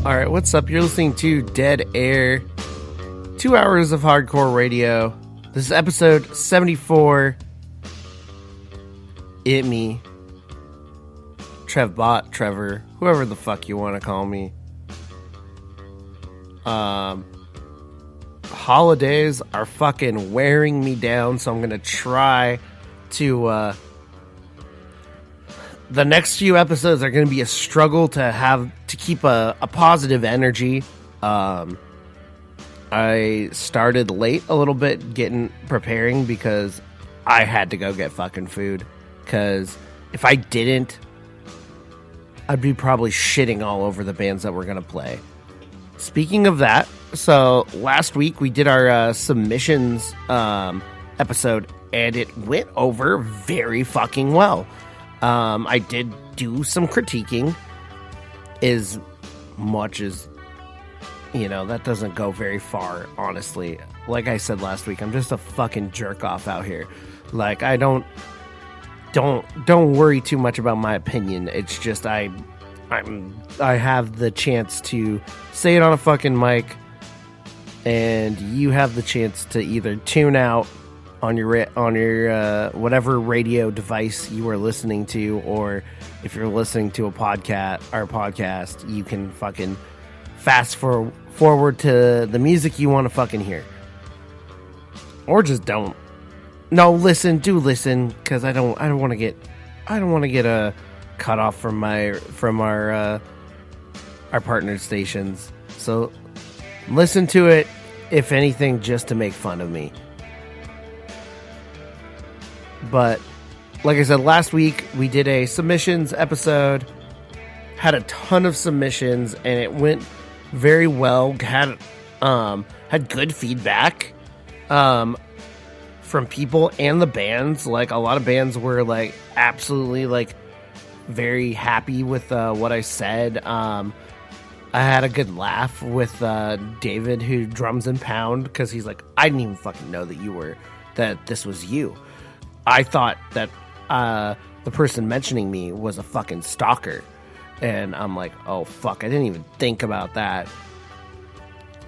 Alright, what's up? You're listening to Dead Air. 2 hours of hardcore radio. This is episode 74. It me. Trevbot, Trevor, whoever the fuck you want to call me. Holidays are fucking wearing me down, so I'm gonna try to, the next few episodes are going to be a struggle to keep a positive energy. I started late a little bit preparing because I had to go get fucking food. Because if I didn't, I'd be probably shitting all over the bands that we're going to play. Speaking of that, so last week we did our submissions episode, and it went over very fucking well. I did do some critiquing, as much as, that doesn't go very far, honestly. Like I said last week, I'm just a fucking jerk off out here. Like, I don't worry too much about my opinion. It's just I have the chance to say it on a fucking mic, and you have the chance to either tune out on your whatever radio device you are listening to, or if you're listening to our podcast, you can fucking fast forward to the music you want to fucking hear, or just don't. No, do listen, because I don't want to get a cut off from our partner stations. So listen to it, if anything, just to make fun of me. But, like I said, last week we did a submissions episode, had a ton of submissions, and it went very well. Had good feedback from people and the bands. Like, a lot of bands were like absolutely like very happy with what I said. I had a good laugh with David, who drums and pound, because he's like, I didn't even fucking know that this was you. I thought that the person mentioning me was a fucking stalker. And I'm like, oh, fuck, I didn't even think about that.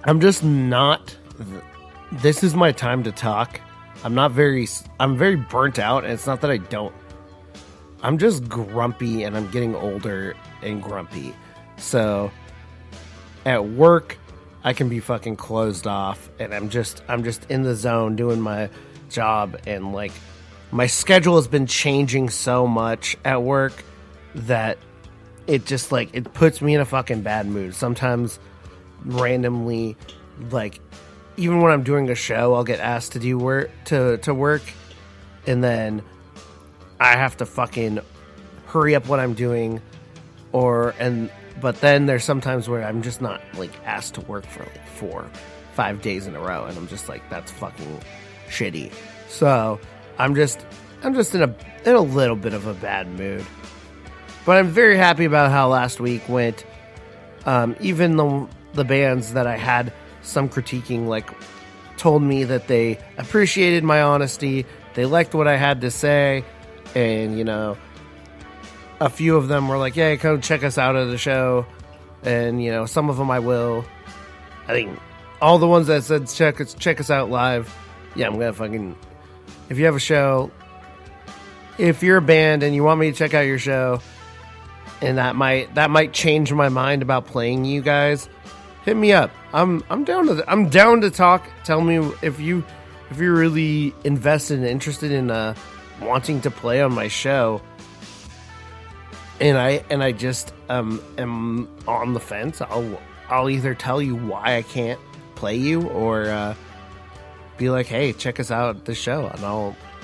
I'm just not... This is my time to talk. I'm very burnt out, and it's not that I don't... I'm just grumpy, and I'm getting older and grumpy. So, at work, I can be fucking closed off, and I'm just in the zone doing my job, and like... My schedule has been changing so much at work that it just, like, it puts me in a fucking bad mood. Sometimes, randomly, like, even when I'm doing a show, I'll get asked to do work, to work, and then I have to fucking hurry up what I'm doing, but then there's sometimes where I'm just not, like, asked to work for, like, 4-5 days in a row, and I'm just like, that's fucking shitty. So... I'm just in a little bit of a bad mood, but I'm very happy about how last week went. Even the bands that I had some critiquing, like, told me that they appreciated my honesty, they liked what I had to say, and a few of them were like, "Yeah, come check us out at the show," and some of them I will. I think all the ones that said check us out live, yeah, I'm gonna fucking. If you have a show, if you're a band and you want me to check out your show, and that might change my mind about playing you guys, hit me up. I'm down to talk. Tell me if you're really invested and interested in wanting to play on my show. And I just am on the fence. I'll either tell you why I can't play you, or be like, hey, check us out at the show,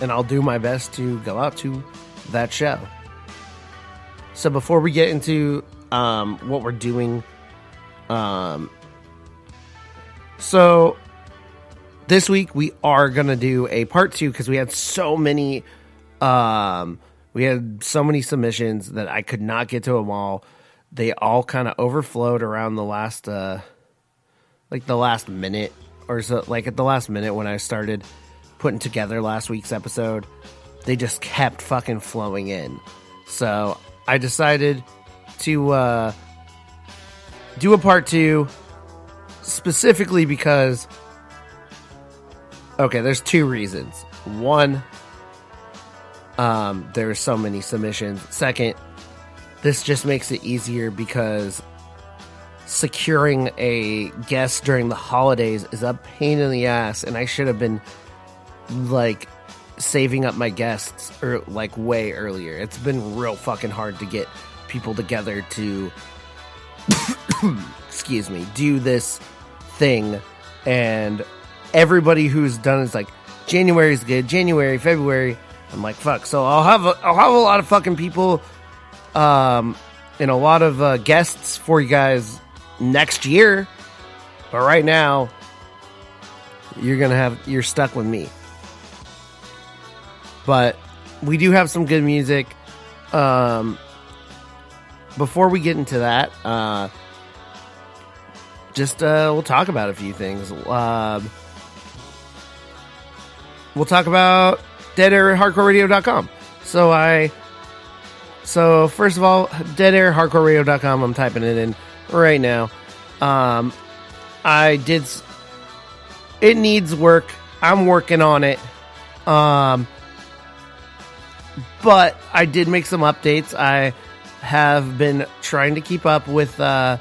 and I'll do my best to go out to that show. So before we get into what we're doing, so this week we are gonna do a part 2, because we had so many submissions that I could not get to them all. They all kind of overflowed around the last minute. Or so, like, at the last minute when I started putting together last week's episode, they just kept fucking flowing in. So I decided to do a part 2 specifically because, okay, there's 2 reasons. One, there are so many submissions. Second, this just makes it easier because securing a guest during the holidays is a pain in the ass, and I should have been like saving up my guests or like way earlier. It's been real fucking hard to get people together to excuse me, do this thing, and everybody who's done is like, January's good, January, February. I'm like, fuck. So I'll have a lot of fucking people and a lot of guests for you guys next year, but right now you're stuck with me. But we do have some good music. Before we get into that, we'll talk about a few things. We'll talk about deadairhardcoreradio.com. So first of all, deadairhardcoreradio.com, I'm typing it in right now. It needs work. I'm working on it. But I did make some updates. I have been trying to keep up with the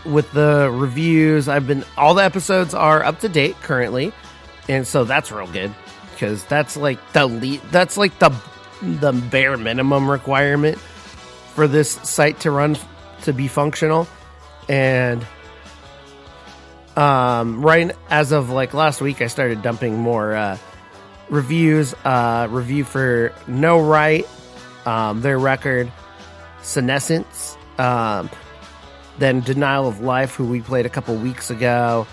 reviews. All the episodes are up to date currently, and so that's real good because that's like the bare minimum requirement for this site to be functional. And right as of like last week, I started dumping more reviews. Review for No Right, their record Senescence, then Denial of Life, who we played a couple weeks ago,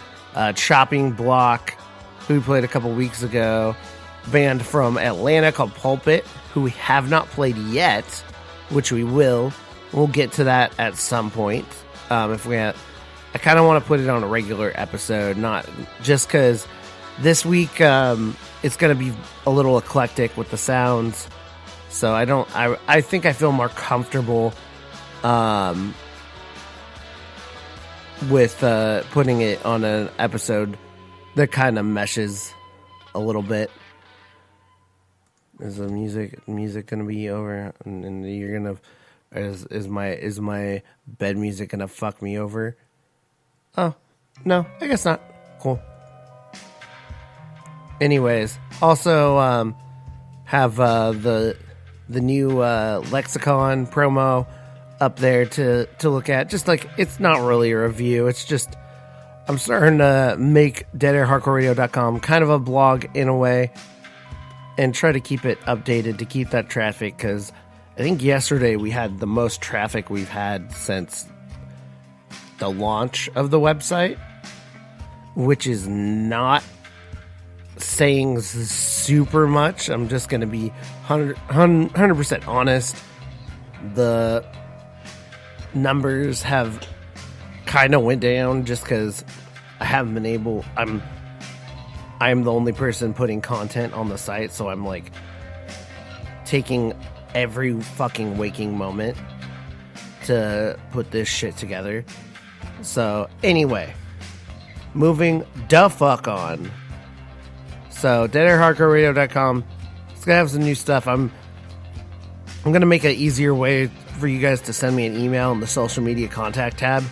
Chopping Block, who we played a couple weeks ago, band from Atlanta called Pulpit, who we have not played yet, which we will. We'll get to that at some point. I kind of want to put it on a regular episode, not just because this week it's going to be a little eclectic with the sounds. So I think I feel more comfortable with putting it on an episode that kind of meshes a little bit. Is the music gonna be over, and you're gonna is my bed music gonna fuck me over? Oh no, I guess not. Cool. Anyways, also have the new lexicon promo up there to look at. Just like, it's not really a review, it's just I'm starting to make deadairhardcoreradio.com kind of a blog in a way, and try to keep it updated to keep that traffic, because I think yesterday we had the most traffic we've had since the launch of the website, which is not saying super much. I'm just going to be 100% honest. The numbers have kind of went down just because I haven't been able. I'm the only person putting content on the site, so I'm like taking every fucking waking moment to put this shit together. So anyway, moving the fuck on. So deadairhardcoreradio.com, it's gonna have some new stuff. I'm gonna make an easier way for you guys to send me an email in the social media contact tab.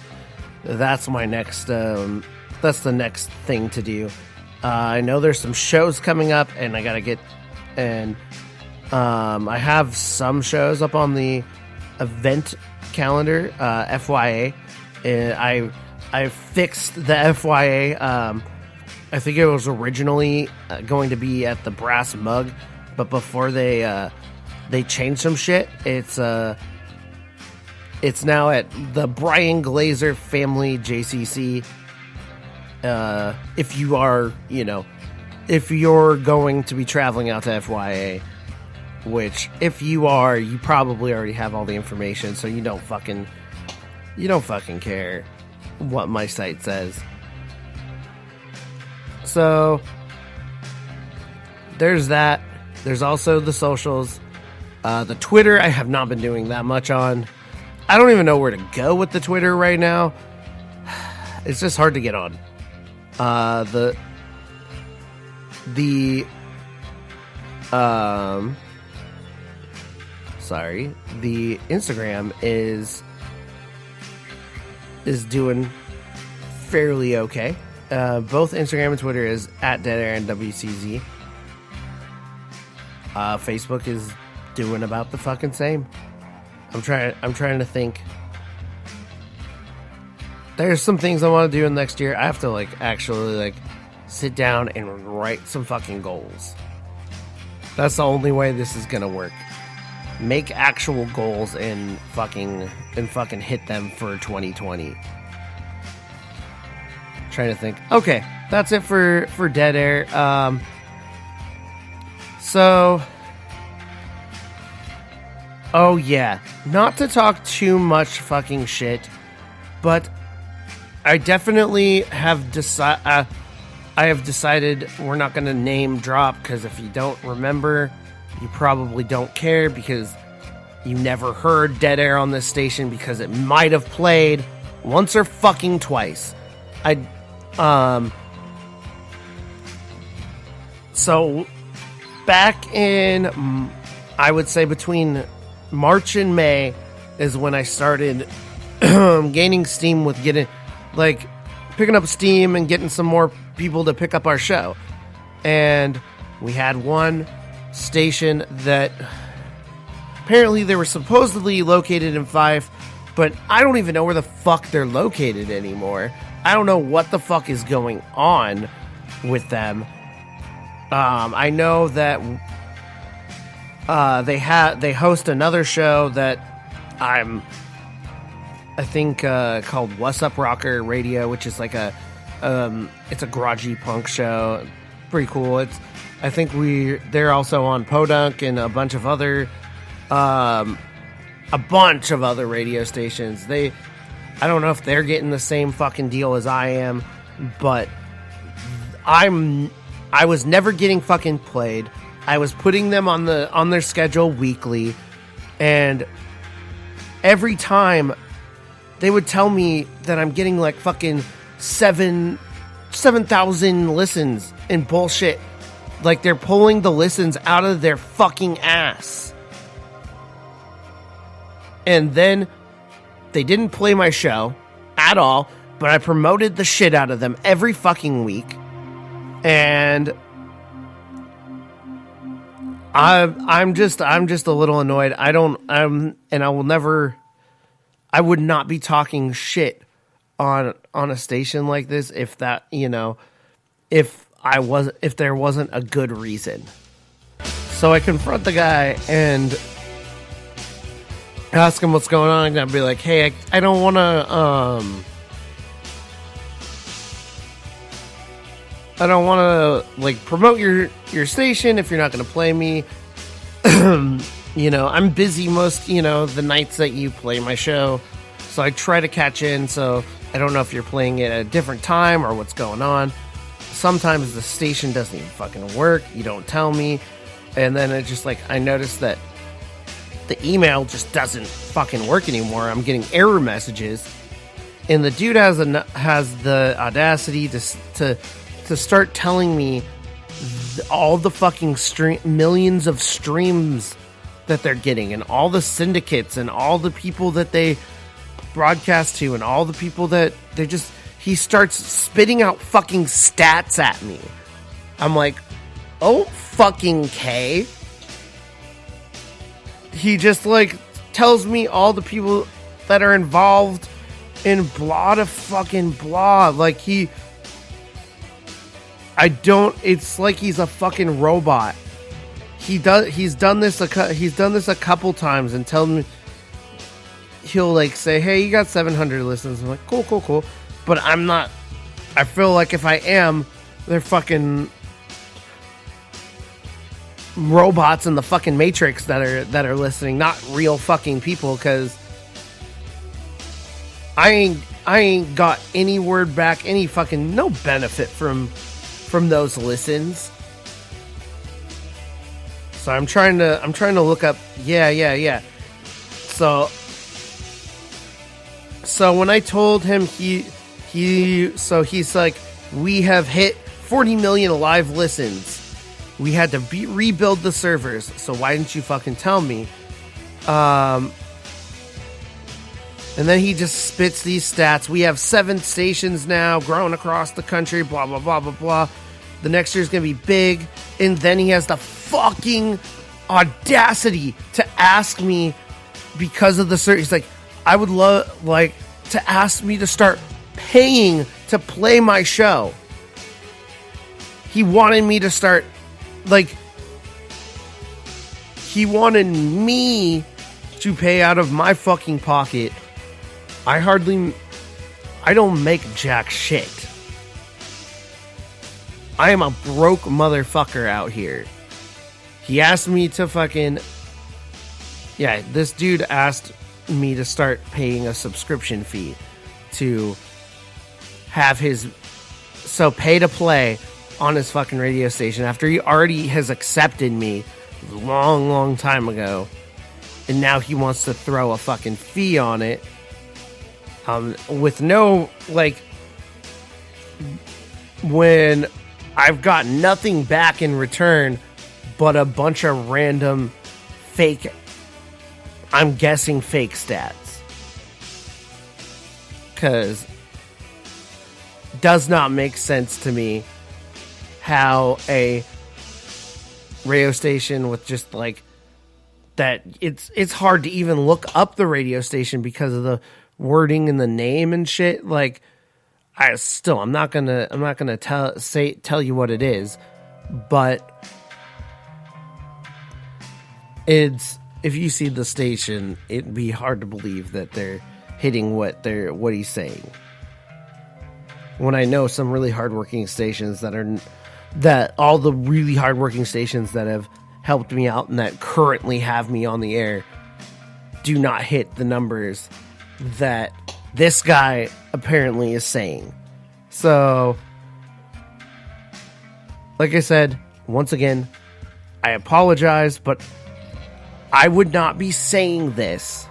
That's my next that's the next thing to do. I know there's some shows coming up, and I gotta get, and I have some shows up on the event calendar, FYA. And I fixed the FYA. I think it was originally going to be at the Brass Mug, but before they changed some shit, it's now at the Brian Glazer Family JCC. If you are, if you're going to be traveling out to FYA, which if you are, you probably already have all the information, so you don't fucking care what my site says. So there's that. There's also the socials. The Twitter I have not been doing that much on. I don't even know where to go with the Twitter right now. It's just hard to get on. The Instagram is doing fairly okay. Both Instagram and Twitter is at Deadair74. Facebook is doing about the fucking same. I'm trying to think. There's some things I want to do in next year. I have to actually sit down and write some fucking goals. That's the only way this is gonna work. Make actual goals and fucking hit them for 2020. Trying to think. Okay, that's it for Dead Air. Oh yeah, not to talk too much fucking shit, but I definitely have decided we're not going to name drop, because if you don't remember, you probably don't care, because you never heard Dead Air on this station, because it might have played once or fucking twice. So back in, I would say between March and May is when I started gaining steam with picking up steam and getting some more people to pick up our show. And we had one station that apparently they were supposedly located in Fife, but I don't even know where the fuck they're located anymore. I don't know what the fuck is going on with them. I know that they host another show that I think called What's Up Rocker Radio, which is it's a garagey punk show. Pretty cool. I think they're also on Podunk and a bunch of other radio stations. I don't know if they're getting the same fucking deal as I am, but I was never getting fucking played. I was putting them on their schedule weekly, and every time they would tell me that I'm getting fucking 7,000 listens and bullshit. They're pulling the listens out of their fucking ass. And then they didn't play my show at all, but I promoted the shit out of them every fucking week. And I'm just a little annoyed. I would not be talking shit on a station like this if there wasn't a good reason. So I confront the guy and ask him what's going on, and I'd be like, hey, I don't want to promote your station if you're not going to play me. I'm busy most, the nights that you play my show. So I try to catch in. So I don't know if you're playing it at a different time or what's going on. Sometimes the station doesn't even fucking work. You don't tell me. And then it's just I noticed that the email just doesn't fucking work anymore. I'm getting error messages. And the dude has the audacity to start telling me all the fucking millions of streams that they're getting, and all the syndicates, and all the people that they broadcast to, and all the people that he starts spitting out fucking stats at me. I'm like, oh fucking K. He just tells me all the people that are involved in blah to fucking blah. It's like he's a fucking robot. He's done this a couple times, and tell me he'll say, hey, you got 700 listens. I'm like, cool. But I'm not. I feel like if I am, they're fucking robots in the fucking Matrix that are listening, not real fucking people, because I ain't got any word back, any fucking no benefit from those listens. So I'm trying to look up. Yeah. So So when I told him so he's like, we have hit 40 million live listens. We had to rebuild the servers. So why didn't you fucking tell me? And then he just spits these stats. We have 7 stations now, growing across the country, blah, blah, blah, blah, blah. The next year's going to be big. And then he has the fucking audacity to ask me, because of the search, he's like, I would love, like, to ask me to start paying to play my show. He wanted me to start, like, he wanted me to pay out of my fucking pocket. I don't make jack shit. I am a broke motherfucker out here. He asked me to fucking... Yeah, this dude asked me to start paying a subscription fee to have his... So pay to play on his fucking radio station after he already has accepted me a long, long time ago. And now he wants to throw a fucking fee on it. With no, like... When I've got nothing back in return but a bunch of random fake, I'm guessing fake stats. Because does not make sense to me how a radio station with just like that, it's hard to even look up the radio station because of the wording and the name and shit. Like, I'm not gonna tell you what it is, but it's, if you see the station, it'd be hard to believe that they're hitting what he's saying. When I know some really hardworking stations that all the really hardworking stations that have helped me out and that currently have me on the air do not hit the numbers that this guy apparently is saying. So, like I said, once again, I apologize, but I would not be saying this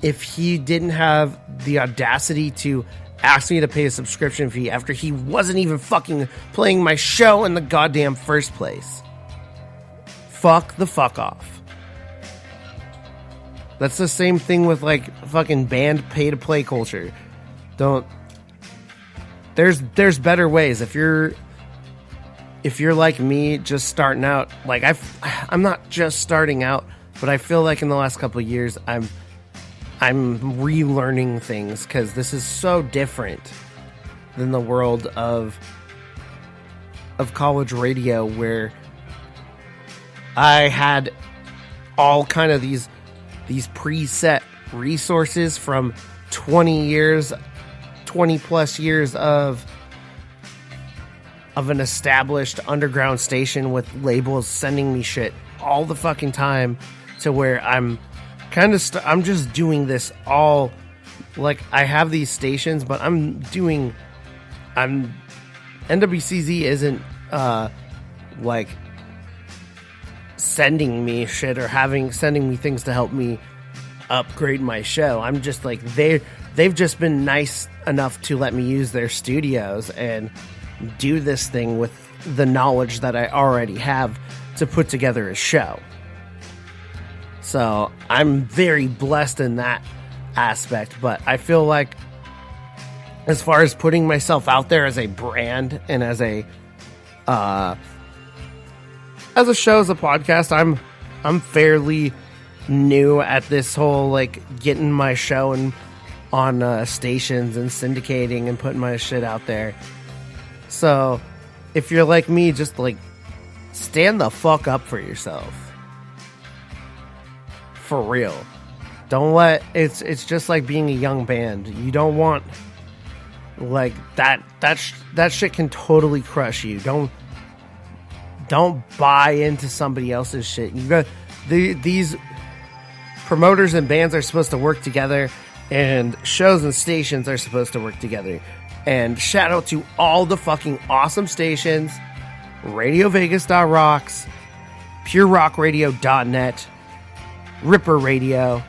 if he didn't have the audacity to ask me to pay a subscription fee after he wasn't even fucking playing my show in the goddamn first place. Fuck the fuck off. That's the same thing with like fucking band pay to play culture. There's better ways. If you're like me, just starting out, like I'm not just starting out, but I feel like in the last couple of years I'm relearning things because this is so different than the world of college radio, where I had all kind of these preset resources from 20 plus years of an established underground station with labels sending me shit all the fucking time, to where I'm kind of I'm just doing this all, like, I have these stations, but NWCZ isn't like sending me shit or sending me things to help me upgrade my show. I'm just like, they've just been nice enough to let me use their studios and do this thing with the knowledge that I already have to put together a show. So I'm very blessed in that aspect, but I feel like as far as putting myself out there as a brand and as a show, as a podcast, I'm fairly new at this whole, like, getting my show on stations and syndicating and putting my shit out there. So if you're like me, just like stand the fuck up for yourself. For real. Don't let it's just like being a young band. You don't want, like, that shit can totally crush you. Don't buy into somebody else's shit. You got these promoters and bands are supposed to work together, and shows and stations are supposed to work together. And shout out to all the fucking awesome stations: RadioVegas.rocks, PureRockRadio.net, Ripper Radio,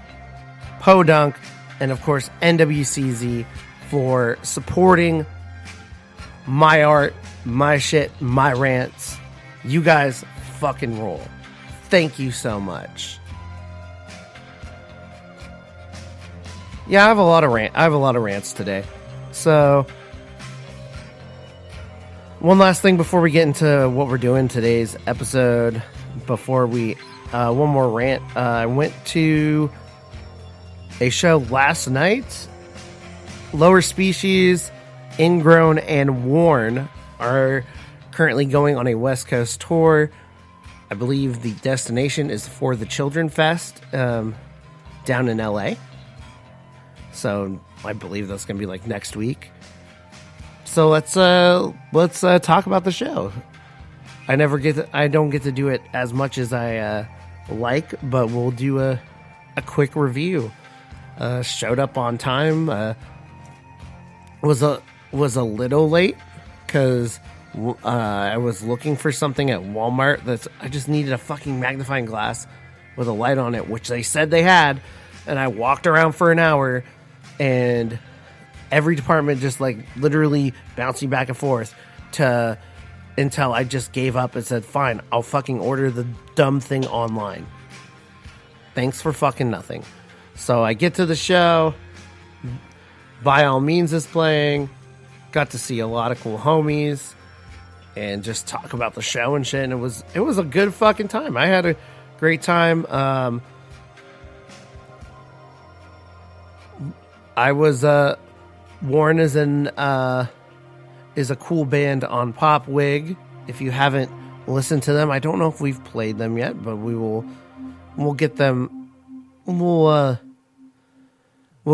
Podunk, and of course NWCZ for supporting my art, my shit, my rants. You guys fucking roll. Thank you so much. Yeah, I have a lot of rants today. So, one last thing before we get into what we're doing today's episode. One more rant. I went to a show last night. Lower Species, Ingrown, and Worn are currently going on a West Coast tour. I believe the destination is for the Children Fest down in LA. So I believe that's going to be like next week. So let's talk about the show. I don't get to do it as much as I like, but we'll do a quick review. Showed up on time. Was a little late because I was looking for something at Walmart. I just needed a fucking magnifying glass with a light on it, which they said they had. And I walked around for an hour, and every department just like literally bouncing back and forth until I just gave up and said, fine, I'll fucking order the dumb thing online. Thanks for fucking nothing. So I get to the show. By All Means is playing. Got to see a lot of cool homies and just talk about the show and shit. And it was a good fucking time. I had a great time. Warren is a cool band on Popwig. If you haven't listened to them, I don't know if we've played them yet, but we'll get them. We'll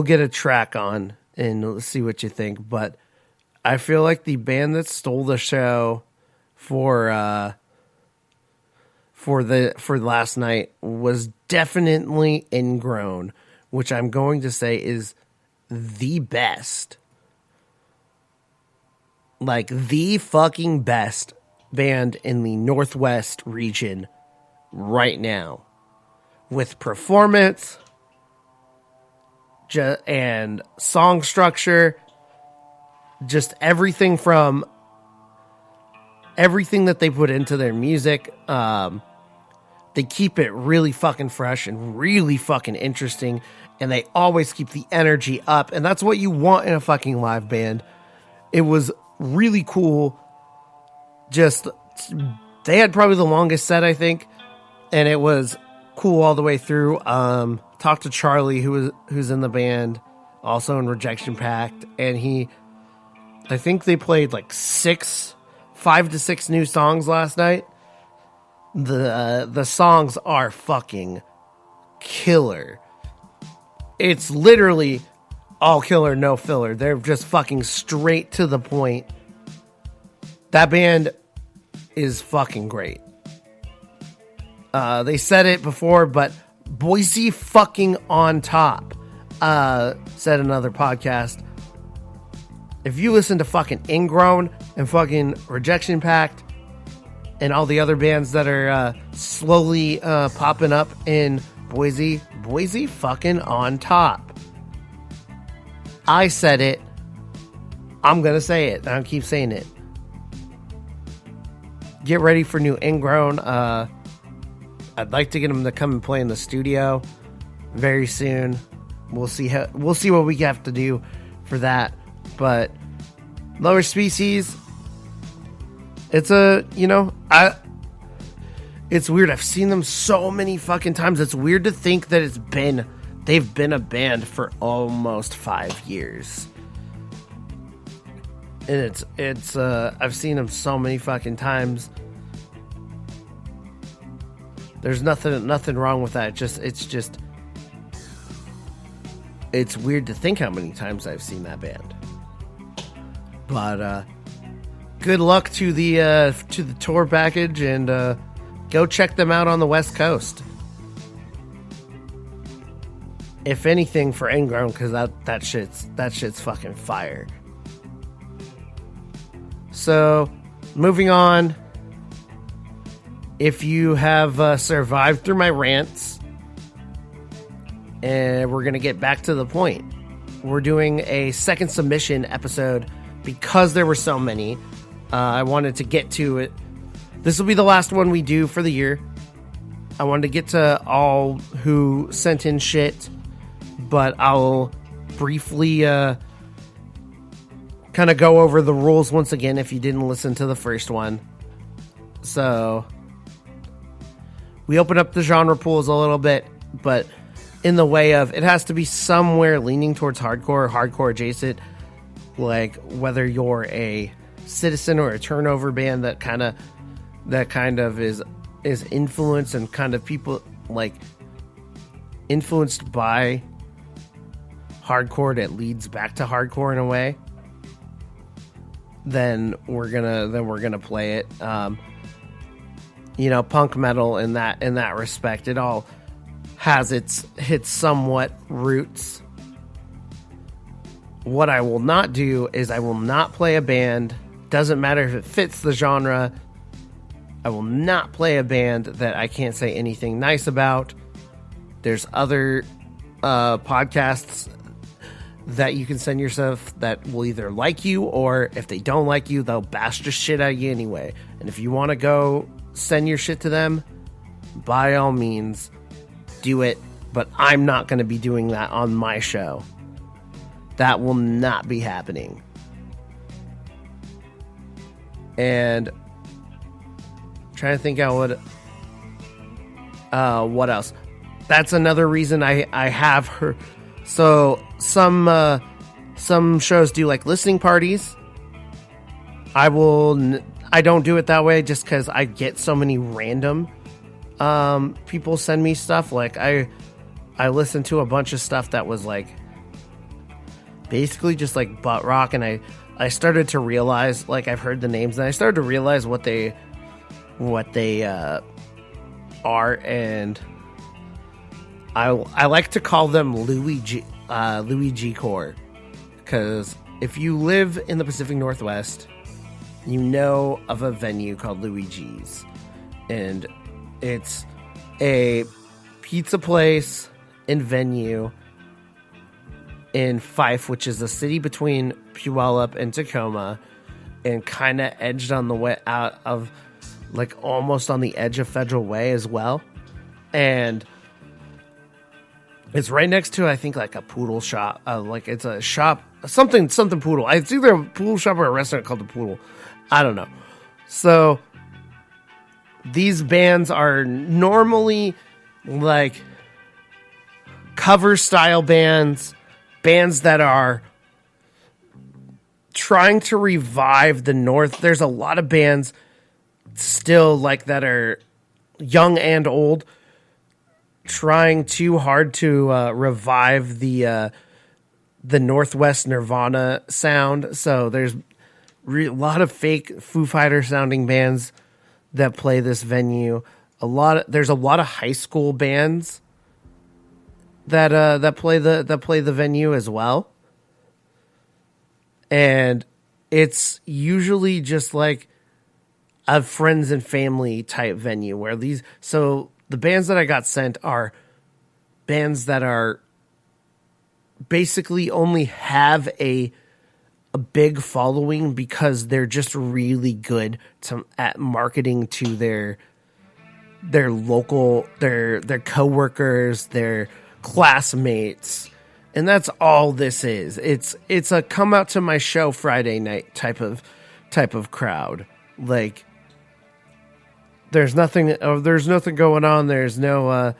get a track on and see what you think. But I feel like the band that stole the show for last night was definitely Ingrown, which I'm going to say is the best. Like the fucking best band in the Northwest region right now. With performance and song structure, just everything that they put into their music. They keep it really fucking fresh and really fucking interesting, and they always keep the energy up, and that's what you want in a fucking live band. It was really cool. Just, they had probably the longest set, I think, and it was cool all the way through. Talked to Charlie, who's in the band, also in Rejection Pact, and I think they played like 5 to 6 new songs last night. The songs are fucking killer. It's literally all killer, no filler. They're just fucking straight to the point. That band is fucking great. They said it before, but Boise fucking on top. Said another podcast. If you listen to fucking Ingrown and fucking Rejection Pact and all the other bands that are slowly popping up in Boise fucking on top. I said it. I'm gonna say it. I'll keep saying it. Get ready for new Ingrown. I'd like to get them to come and play in the studio very soon. We'll see what we have to do for that. But Lower Species, it's it's weird. I've seen them so many fucking times. It's weird to think that they've been a band for almost 5 years. And it's I've seen them so many fucking times. There's nothing wrong with that. It's weird to think how many times I've seen that band. But good luck to the tour package, and go check them out on the West Coast. If anything, for Ingrown, because that shit's fucking fire. So, moving on. If you have survived through my rants, and we're gonna get back to the point. we're doing a second submission episode because there were so many. I wanted to get to it. This will be the last one we do for the year. I wanted to get to all who sent in shit, but I'll briefly kind of go over the rules once again if you didn't listen to the first one. So we open up the genre pools a little bit, but in the way of it has to be somewhere leaning towards hardcore or hardcore adjacent, like whether you're a citizen or a turnover band that kind of is influenced and kind of people like influenced by hardcore that leads back to hardcore in a way, then we're gonna play it. Punk metal in that respect, it all has its somewhat roots. What I will not do is I will not play a band. Doesn't matter if it fits the genre. I will not play a band that I can't say anything nice about. There's other podcasts that you can send yourself that will either like you, or if they don't like you, they'll bash the shit out of you anyway. And if you want to go send your shit to them, by all means, do it. But I'm not going to be doing that on my show. That will not be happening. And I'm trying to think out what else. That's another reason I have her. So some shows do like listening parties. I don't do it that way just because I get so many random people send me stuff. Like I listened to a bunch of stuff that was like basically just like butt rock, and I started to realize, like, I've heard the names and I started to realize what they are, and I like to call them Louis G Core, because if you live in the Pacific Northwest, you know of a venue called Louis G's, and it's a pizza place and venue in Fife, which is a city between Puyallup and Tacoma, and kind of edged on the way out of, like, almost on the edge of Federal Way as well. And it's right next to, I think, like a poodle shop. Like it's a shop, something poodle. It's either a poodle shop or a restaurant called the Poodle. I don't know. So these bands are normally like cover style bands that are trying to revive the North. There's a lot of bands still like that are young and old, trying too hard to revive the Northwest Nirvana sound. So there's a lot of fake Foo Fighter sounding bands that play this venue. There's a lot of high school bands that play the venue as well. And it's usually just like a friends and family type venue where so the bands that I got sent are bands that are basically only have a big following because they're just really good at marketing to their local, their coworkers, their classmates. And that's all this is. It's a come out to my show Friday night type of crowd. Like, there's nothing going on. There's no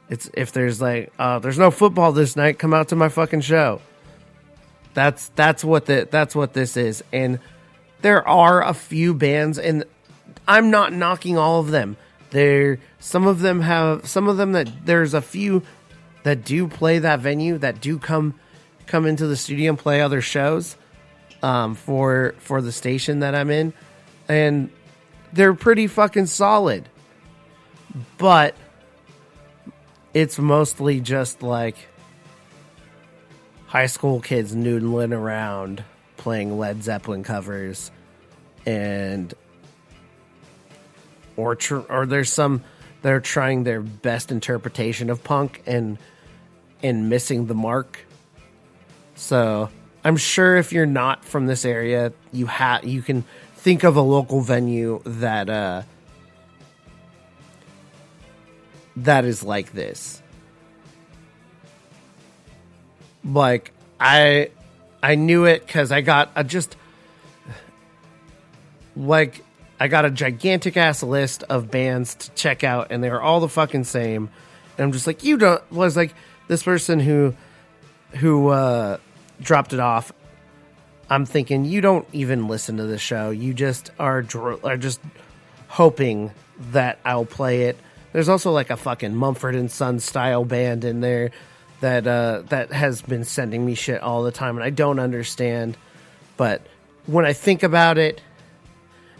if there's no football this night, come out to my fucking show. That's what this is. And there are a few bands, and I'm not knocking all of them. Some of them that there's a few that do play that venue, that do come into the studio and play other shows for the station that I'm in, and they're pretty fucking solid. But it's mostly just like high school kids noodling around playing Led Zeppelin covers, and or there's some that are trying their best interpretation of punk and missing the mark. So I'm sure if you're not from this area, you can think of a local venue that that is like this. Like I knew it because I got a gigantic ass list of bands to check out, and they were all the fucking same. And I'm just like, this person who dropped it off. I'm thinking, you don't even listen to the show. You just are just hoping that I'll play it. There's also like a fucking Mumford and Sons style band in there that has been sending me shit all the time, and I don't understand. But when I think about it,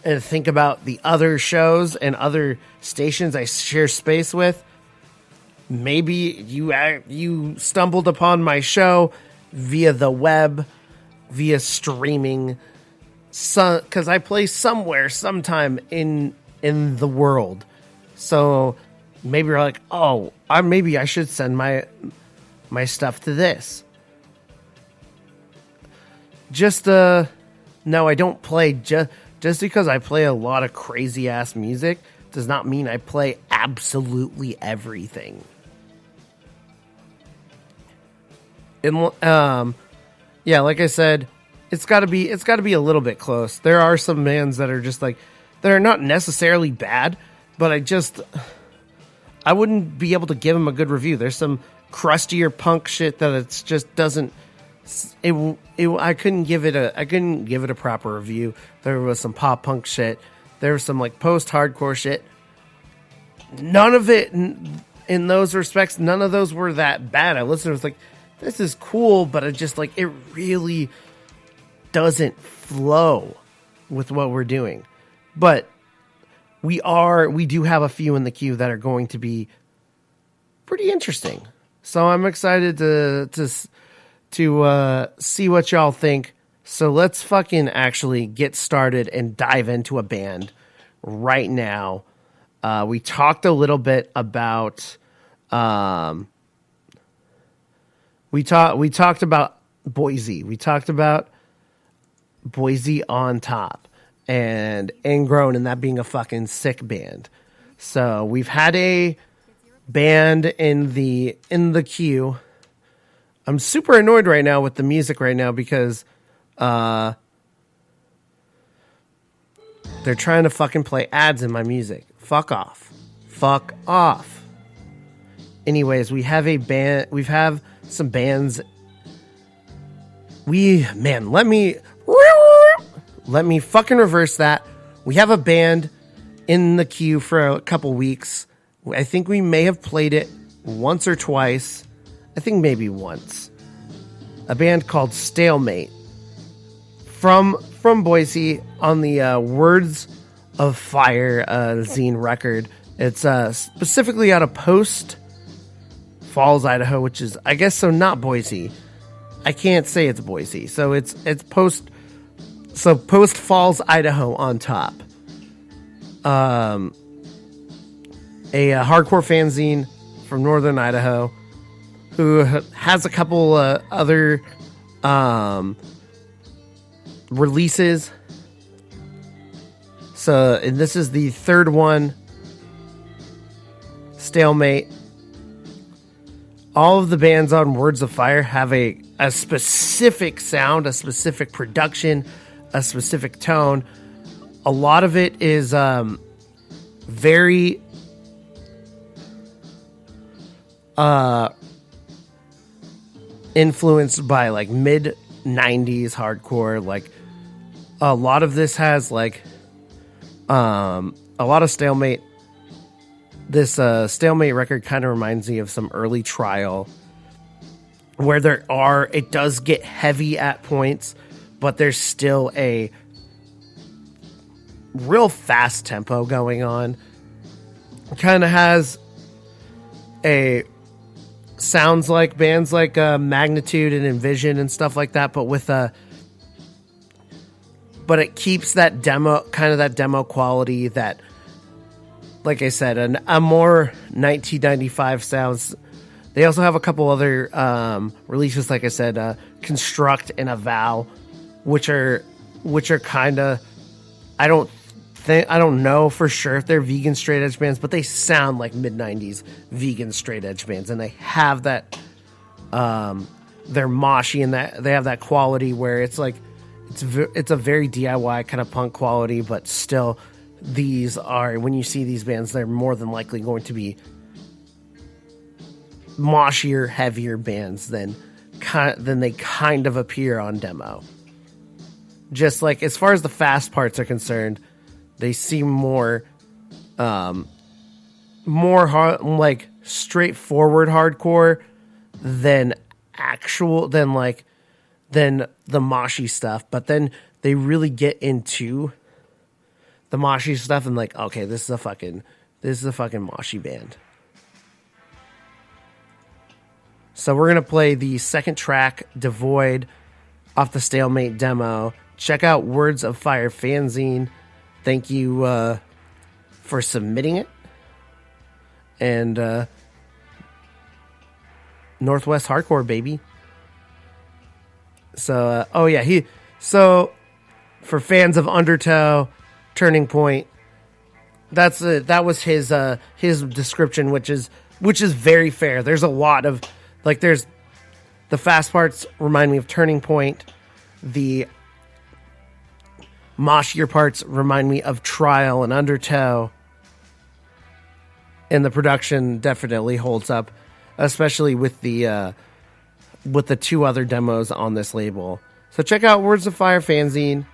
and think about the other shows and other stations I share space with, maybe you stumbled upon my show via the web, via streaming, because I play somewhere, sometime in the world. So maybe you're like, oh, maybe I should send my stuff to this. No, I don't play just because I play a lot of crazy ass music does not mean I play absolutely everything. And yeah, like I said, it's got to be a little bit close. There are some bands that are just like, they're not necessarily bad, but I wouldn't be able to give them a good review. There's some crustier punk shit that it's just doesn't. I couldn't give it a proper review. There was some pop punk shit. There was some like post hardcore shit. None of it in those respects. None of those were that bad. I listened. I was like, this is cool, but it just like it really doesn't flow with what we're doing. But we do have a few in the queue that are going to be pretty interesting. So I'm excited to see what y'all think. So let's fucking actually get started and dive into a band right now. We talked a little bit about we talked about Boise. We talked about Boise on Top and Ingrown, and that being a fucking sick band. So we've had a band in the queue. I'm super annoyed right now with the music right now because they're trying to fucking play ads in my music. Fuck off. Fuck off. Anyways, we have some bands. Let me fucking reverse that. We have a band in the queue for a couple weeks. I think we may have played it once or twice. I think maybe once. A band called Stalemate from Boise on the Words of Fire zine record. It's specifically out of Post Falls, Idaho, which is, I guess, so not Boise. I can't say it's Boise, so it's Post Falls, Idaho on top. A hardcore fanzine from northern Idaho, who has a couple other releases. So, and this is the third one, Stalemate. All of the bands on Words of Fire have a specific sound, a specific production, a specific tone. A lot of it is very influenced by like mid 90s hardcore. Like a lot of this has like a lot of Stalemate. This Stalemate record kind of reminds me of some early Trial, where it does get heavy at points, but there's still a real fast tempo going on. It kind of has sounds like bands like Magnitude and Envision and stuff like that, but but it keeps that demo quality that, like I said, a more 1995 sounds They also have a couple other releases, like I said, Construct and Avow, which are kind of, I don't know for sure if they're vegan straight edge bands, but they sound like mid-90s vegan straight edge bands, and they have that they're moshy, and that they have that quality where it's like it's a very DIY kind of punk quality, but still these are, when you see these bands, they're more than likely going to be moshier, heavier bands than they kind of appear on demo. Just like as far as the fast parts are concerned, they seem more hard, like straightforward hardcore than the moshy stuff. But then they really get into the moshy stuff and like, okay, this is a fucking moshy band. So we're going to play the second track, Devoid, off the Stalemate demo. Check out Words of Fire fanzine. Thank you for submitting it. And Northwest Hardcore, baby. So, so for fans of Undertow, Turning Point, that was his description, which is very fair. There's a lot of, like, there's the fast parts remind me of Turning Point. The moshier parts remind me of Trial and Undertow. And the production definitely holds up, especially with the two other demos on this label. So check out Words of Fire fanzine.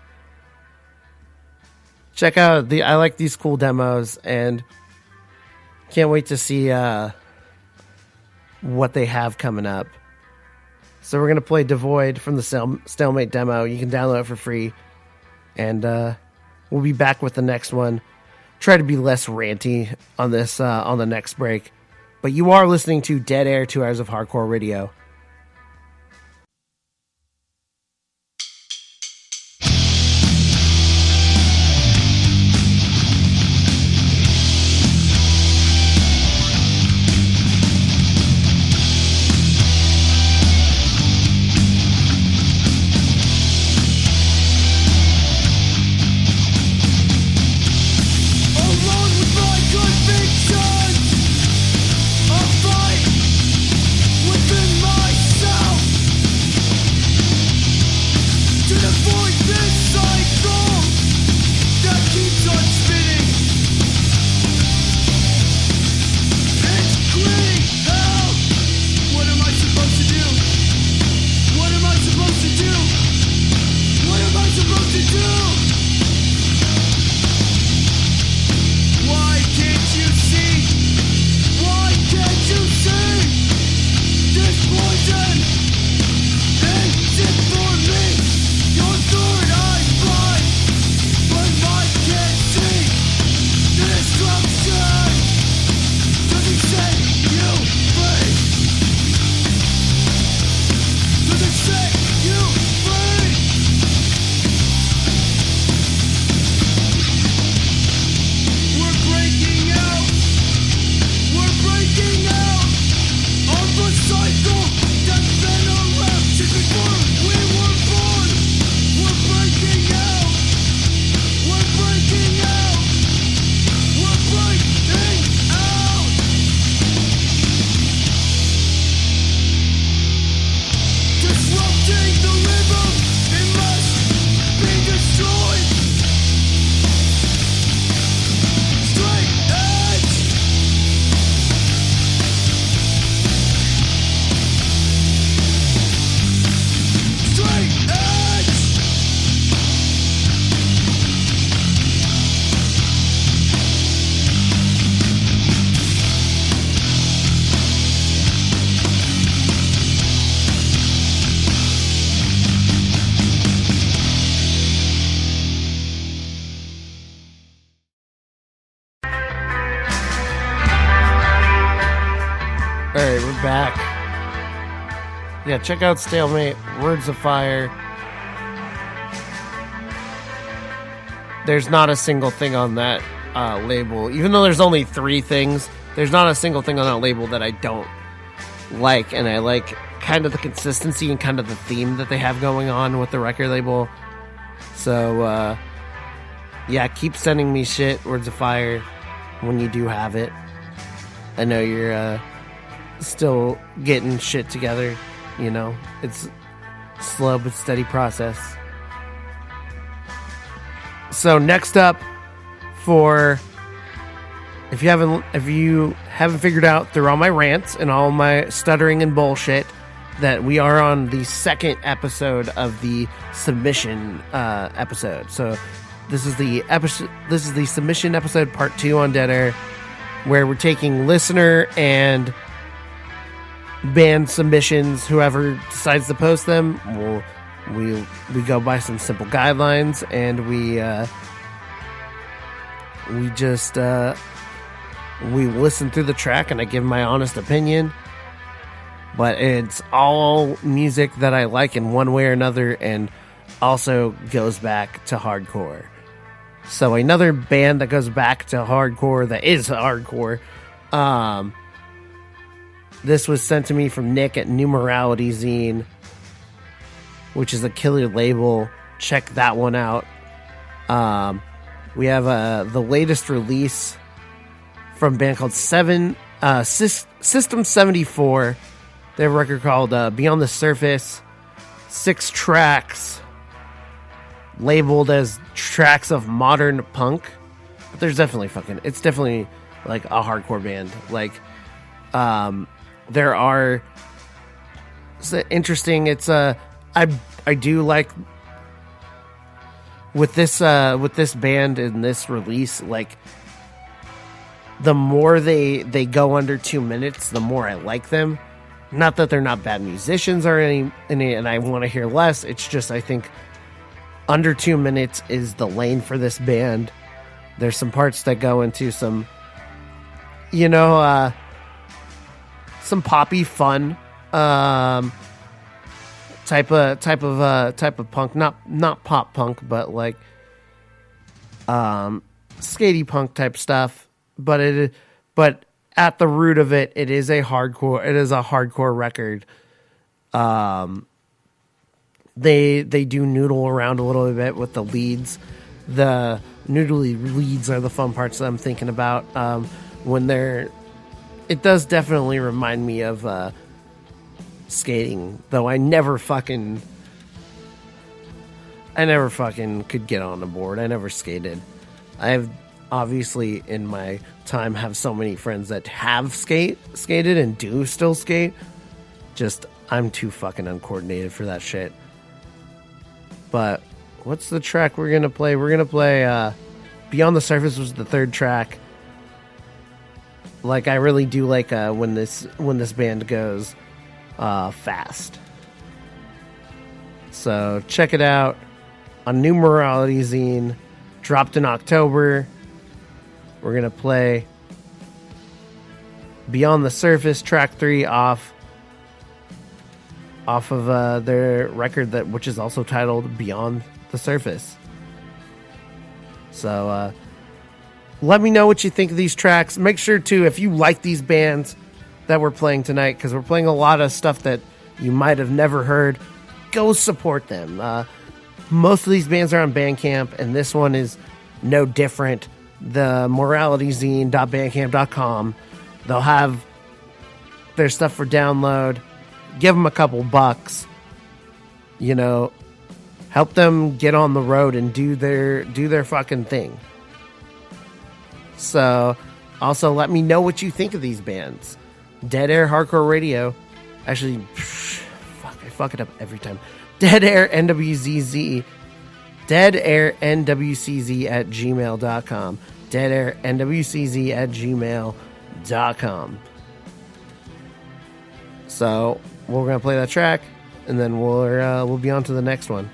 Check out I like these cool demos, and can't wait to see what they have coming up. So we're going to play Devoid from the Stalemate demo. You can download it for free. And we'll be back with the next one. Try to be less ranty on this on the next break. But you are listening to Dead Air, 2 hours of hardcore radio. Alright, we're back. Yeah, check out Stalemate, Words of Fire. There's not a single thing on that label. Even though there's only 3 things, there's not a single thing on that label that I don't like, and I like kind of the consistency and kind of the theme that they have going on with the record label. So, yeah, keep sending me shit, Words of Fire, when you do have it. I know you're still getting shit together, you know. It's a slow but steady process. So next up, for if you haven't figured out through all my rants and all my stuttering and bullshit, that we are on the second episode of the submission episode. So this is the episode. This is the submission episode part 2 on Dead Air, where we're taking listener and band submissions. Whoever decides to post them, we go by some simple guidelines, and we listen through the track, and I give my honest opinion. But it's all music that I like in one way or another, and also goes back to hardcore. So another band that goes back to hardcore, that is hardcore. This was sent to me from Nick at New Morality Zine, which is a killer label. Check that one out. We have the latest release from a band called System 74. They have a record called Beyond the Surface. 6 tracks labeled as tracks of modern punk. But there's definitely it's definitely like a hardcore band. Like, there are, it's interesting. It's I do like with this band and this release, like, the more they go under 2 minutes, the more I like them. Not that they're not bad musicians or any and I want to hear less. It's just, I think under 2 minutes is the lane for this band. There's some parts that go into some, some poppy fun type of punk, not pop punk, but like skatey punk type stuff. But at the root of it, it is a hardcore record. They do noodle around a little bit with the leads. The noodly leads are the fun parts that I'm thinking about. It does definitely remind me of skating, though I never fucking could get on the board. I never skated. I have obviously in my time have so many friends that have skated and do still skate. Just, I'm too fucking uncoordinated for that shit. But what's the track we're gonna play? We're gonna play Beyond the Surface was the third track. Like, I really do like when this band goes fast. So check it out on New Morality Zine, dropped in October. We're gonna play Beyond the Surface, track 3 off of their record which is also titled Beyond the Surface. So let me know what you think of these tracks. Make sure to, if you like these bands that we're playing tonight, because we're playing a lot of stuff that you might have never heard, go support them. Most of these bands are on Bandcamp, and this one is no different. The moralityzine.bandcamp.com. They'll have their stuff for download. Give them a couple bucks. Help them get on the road and do their fucking thing. So, also let me know what you think of these bands. Dead Air Hardcore Radio. Actually, I fuck it up every time. Dead Air NWCZ. deadairnwcz@gmail.com. deadairnwcz@gmail.com. So we're gonna play that track, and then we'll be on to the next one.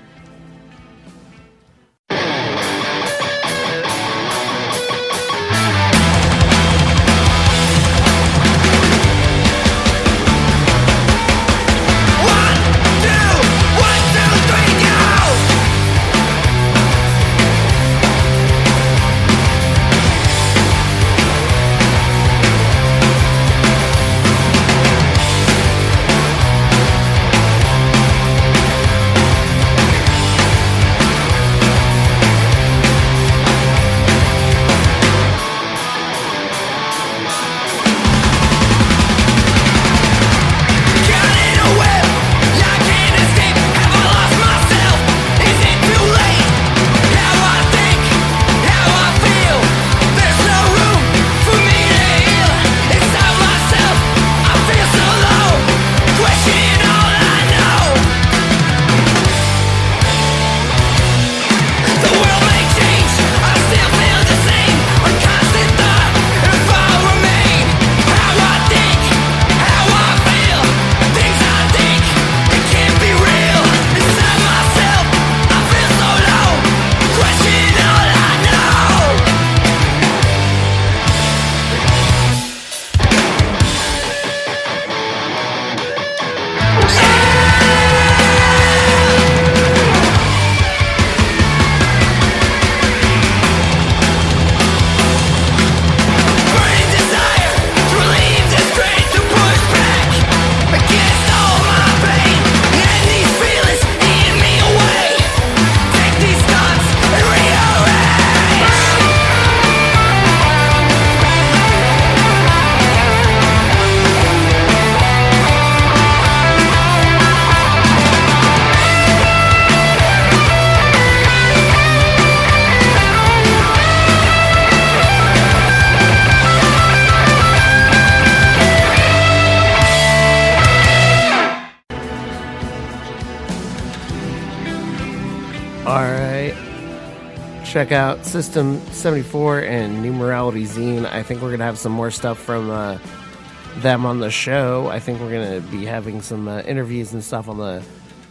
check out System74 and Numerality Zine. I think we're going to have some more stuff from them on the show. I think we're going to be having some interviews and stuff on the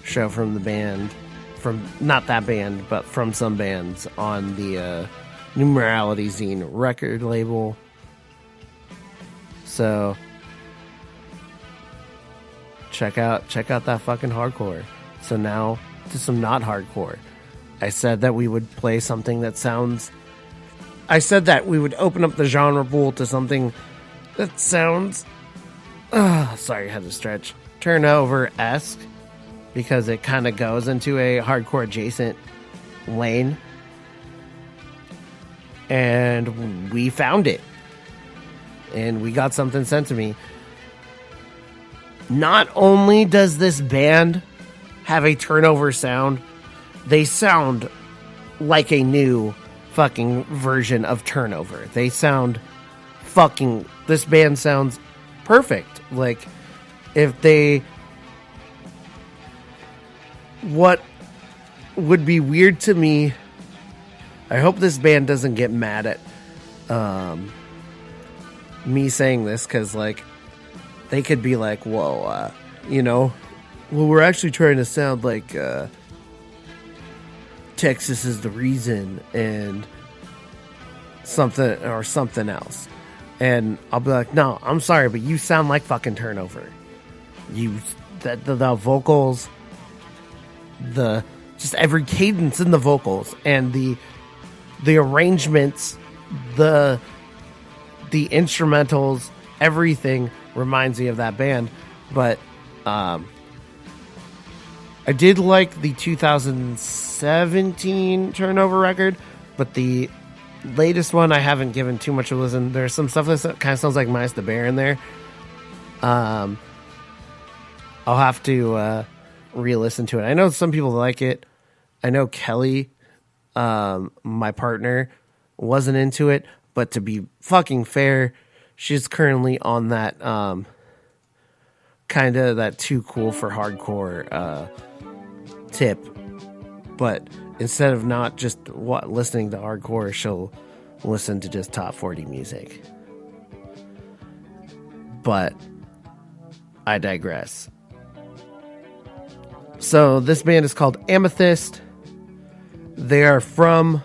show from the band. From not that band, but from some bands on the Numerality Zine record label. So check out that fucking hardcore. So now to some not hardcore. I said that we would play something that sounds... I said that we would open up the genre pool to something that sounds... sorry, I had to stretch. Turnover-esque. Because it kind of goes into a hardcore adjacent lane. And we found it. And we got something sent to me. Not only does this band have a turnover sound, they sound like a new fucking version of Turnover. They sound fucking... This band sounds perfect. Like, if they... What would be weird to me... I hope this band doesn't get mad at me saying this, because, like, they could be like, well, we're actually trying to sound like... Texas is the reason, and something else. And I'll be like, no, I'm sorry, but you sound like fucking Turnover. The vocals, just every cadence in the vocals, and the arrangements, the instrumentals, everything reminds me of that band. But I did like the 2017 Turnover record, but the latest one I haven't given too much of a listen. There's some stuff that kind of sounds like Mice the Bear in there. I'll have to re-listen to it. I know some people like it. I know Kelly, my partner, wasn't into it, but to be fucking fair, she's currently on that kind of that too cool for hardcore tip, but instead of not just listening to hardcore, she'll listen to just top 40 music. But I digress. So this band is called Amethyst. They are from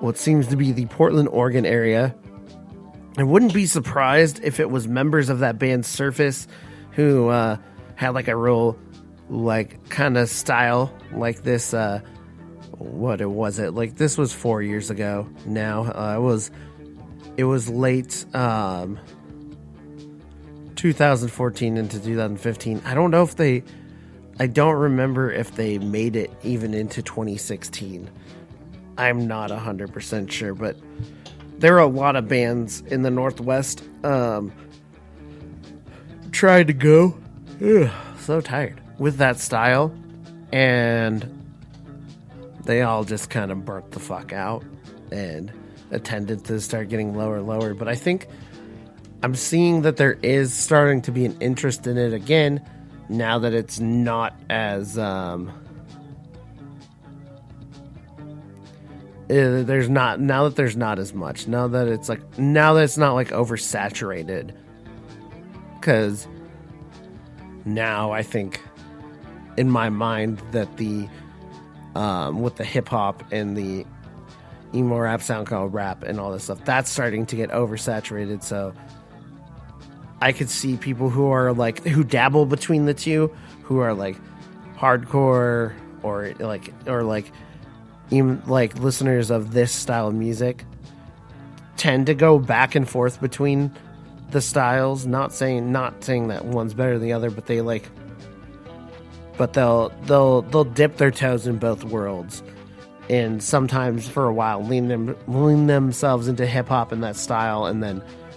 what seems to be the Portland, Oregon area. I wouldn't be surprised if it was members of that band Surface who had like a real like kind of style like this. What was it? Like this was 4 years ago now. It was late 2014 into 2015. I don't know if I don't remember if they made it even into 2016. I'm not 100% sure, but there are a lot of bands in the Northwest tried to go. Ugh, so tired. With that style, and they all just kind of burnt the fuck out, and attended to start getting lower and lower. But I think I'm seeing that there is starting to be an interest in it again, now that it's not as there's not as much, now that it's not like oversaturated, because now I think in my mind that the with the hip hop and the emo rap, SoundCloud rap and all this stuff, that's starting to get oversaturated. So I could see people who dabble between the two, who are like hardcore or even like listeners of this style of music, tend to go back and forth between the styles. Not saying that one's better than the other, but they'll dip their toes in both worlds, and sometimes for a while lean themselves into hip hop and that style, and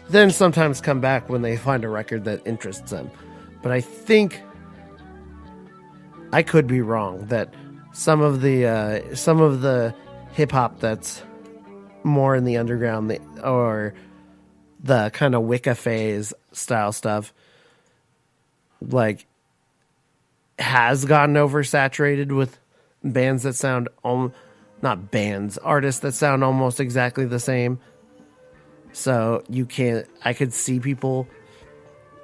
then sometimes come back when they find a record that interests them. But I think I could be wrong that some of the hip hop that's more in the underground or the kind of Wicca phase style stuff, like, has gotten oversaturated with bands that sound not bands, artists that sound almost exactly the same. So I could see people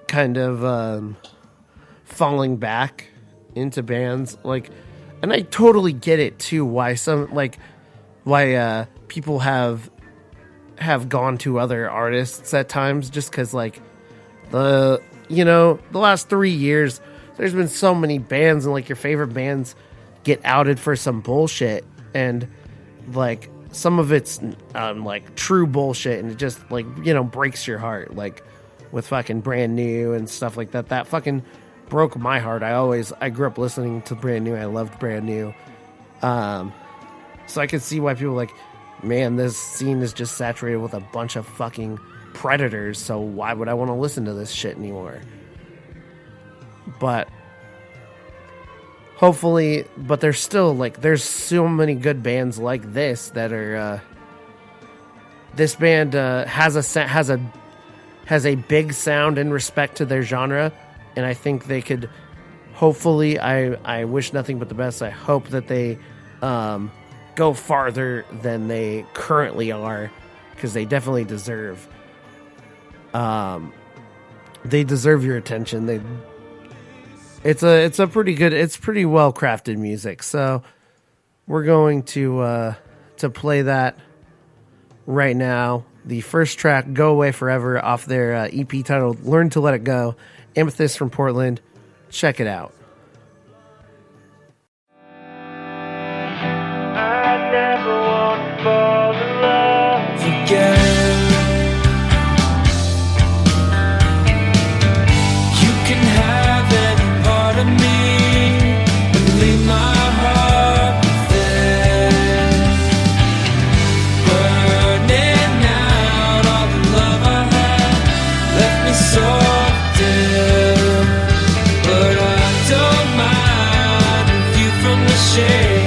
kind of falling back into bands, like, and I totally get it too, why people have gone to other artists at times, just because, like, the last 3 years there's been so many bands, and like your favorite bands get outed for some bullshit, and like some of it's like true bullshit, and it just, like, breaks your heart, like with fucking Brand New and stuff like that. That fucking broke my heart. I grew up listening to Brand New. I loved Brand New. So I could see why people are like, man, this scene is just saturated with a bunch of fucking predators, so why would I want to listen to this shit anymore? But hopefully, there's still, like, there's so many good bands like this that are, this band has a big sound in respect to their genre, and I think they could, hopefully, I wish nothing but the best. I hope that they go farther than they currently are, because they definitely deserve your attention. It's pretty well crafted music. So we're going to play that right now. The first track, Go Away Forever, off their EP titled Learn to Let It Go. Amethyst from Portland. Check it out. I never want to fall in love again. You can have any part of me, but leave my heart within. Burning out all the love I had, left me so dim. But I don't mind with you from the shade.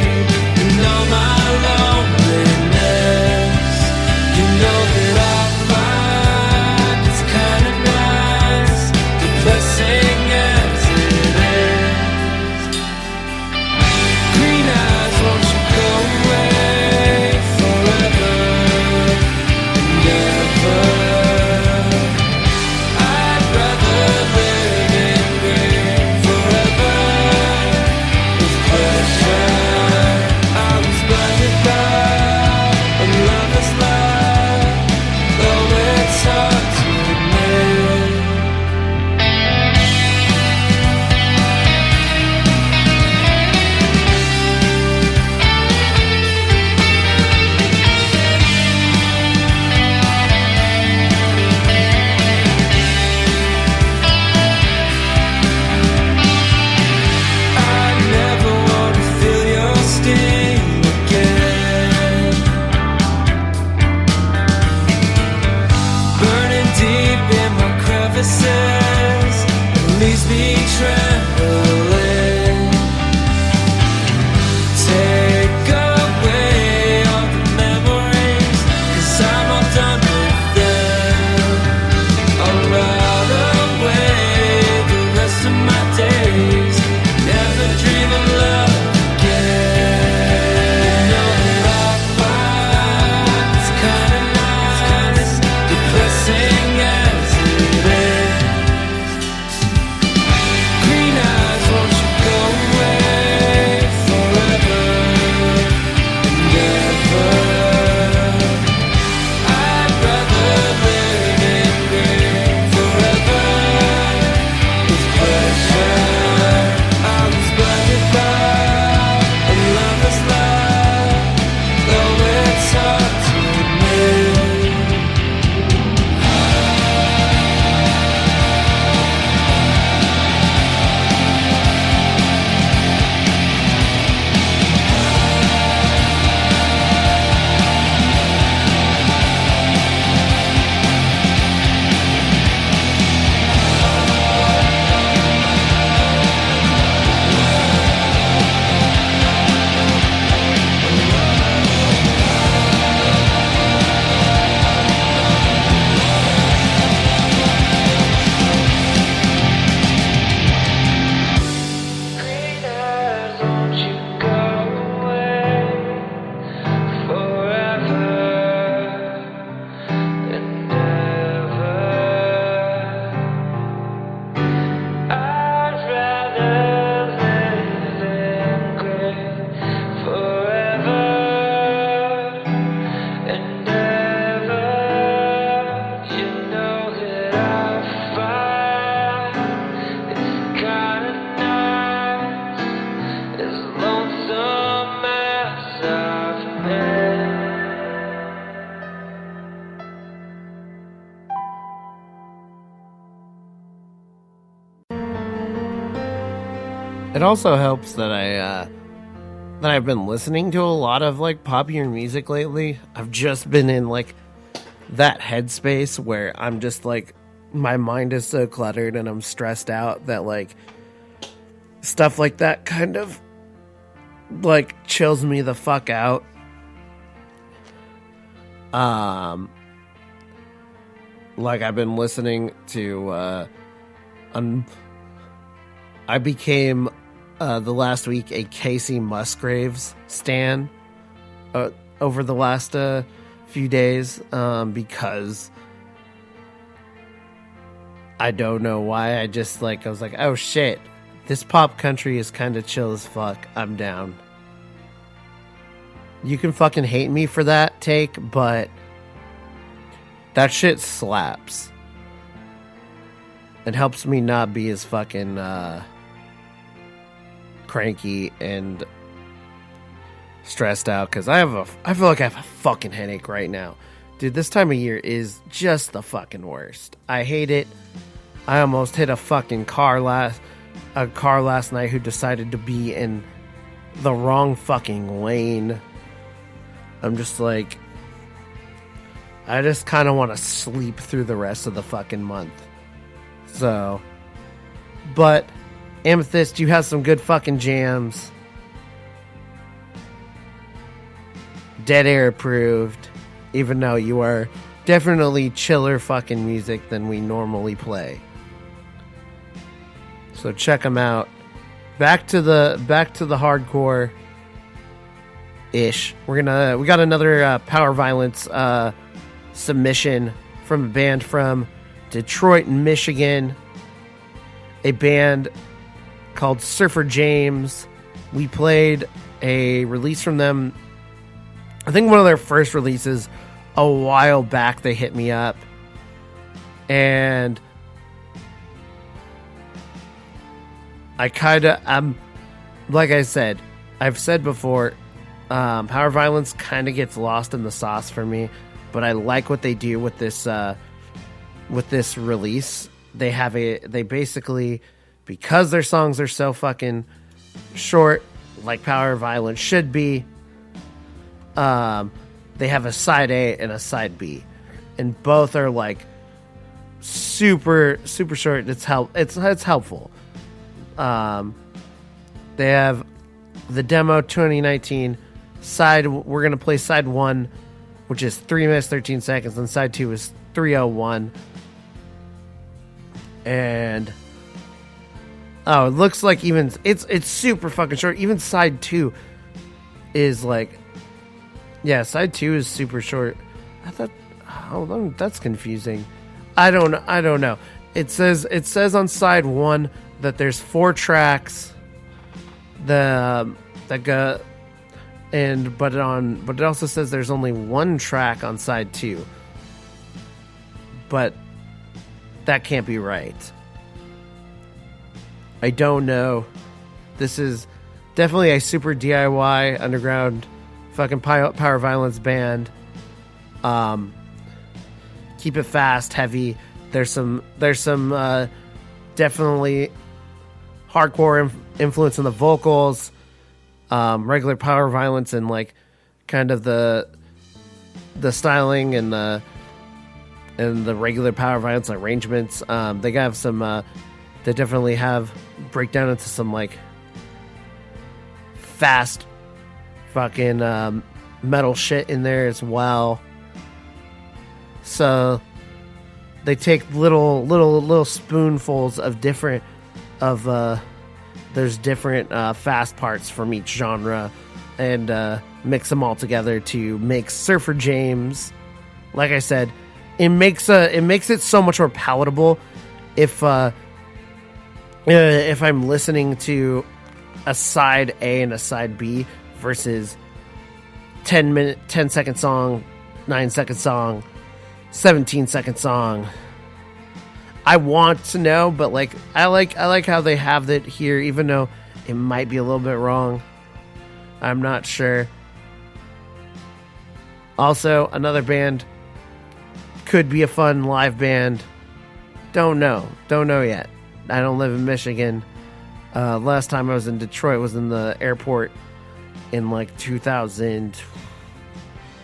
Green It also helps that I've been listening to a lot of like popular music lately. I've just been in like that headspace where I'm just like, my mind is so cluttered and I'm stressed out that like stuff like that kind of like chills me the fuck out. Like I've been listening to I became the last week a Casey Musgraves stan over the last few days, because I don't know why. I was like, oh shit, this pop country is kind of chill as fuck. I'm down. You can fucking hate me for that take, but that shit slaps. It helps me not be as fucking cranky and stressed out, because I feel like I have a fucking headache right now. Dude, this time of year is just the fucking worst. I hate it. I almost hit a fucking car last night who decided to be in the wrong fucking lane. I'm just like, I just kind of want to sleep through the rest of the fucking month. So, but Amethyst, you have some good fucking jams. Dead Air approved, even though you are definitely chiller fucking music than we normally play. So check them out. Back to the hardcore ish. We got another Power Violence submission from a band from Detroit, Michigan. A band called Surfer James. We played a release from them. I think one of their first releases a while back. They hit me up, and I'm like I said, I've said before, Power Violence kind of gets lost in the sauce for me, but I like what they do with this release. They basically, because their songs are so fucking short, like Power Violence should be, they have a side A and a side B, and both are like super short. It's helpful. They have the demo 2019 side. We're gonna play side 1, which is 3 minutes 13 seconds, and side 2 is 3:01. And it looks like even it's super fucking short. Even side 2 is like, yeah, side 2 is super short. I thought, hold on, that's confusing. I don't know. It says on side 1 that there's 4 tracks. But it also says there's only 1 track on side 2. But that can't be right. I don't know. This is definitely a super DIY underground fucking Power Violence band. Keep it fast, heavy. There's some definitely hardcore influence in the vocals. Regular Power Violence and like kind of the styling and the regular Power Violence arrangements. They have some. They definitely have breakdown into some like fast fucking metal shit in there as well. So they take little spoonfuls of different there's different fast parts from each genre, and mix them all together to make Surfer James. Like I said, it makes it so much more palatable if I'm listening to a side A and a side B versus 10-second song, 9-second song, 17-second song. I want to know, but like I like how they have it here, even though it might be a little bit wrong. I'm not sure. Also, another band could be a fun live band. Don't know yet. I don't live in Michigan. Last time I was in Detroit was in the airport in like 2000,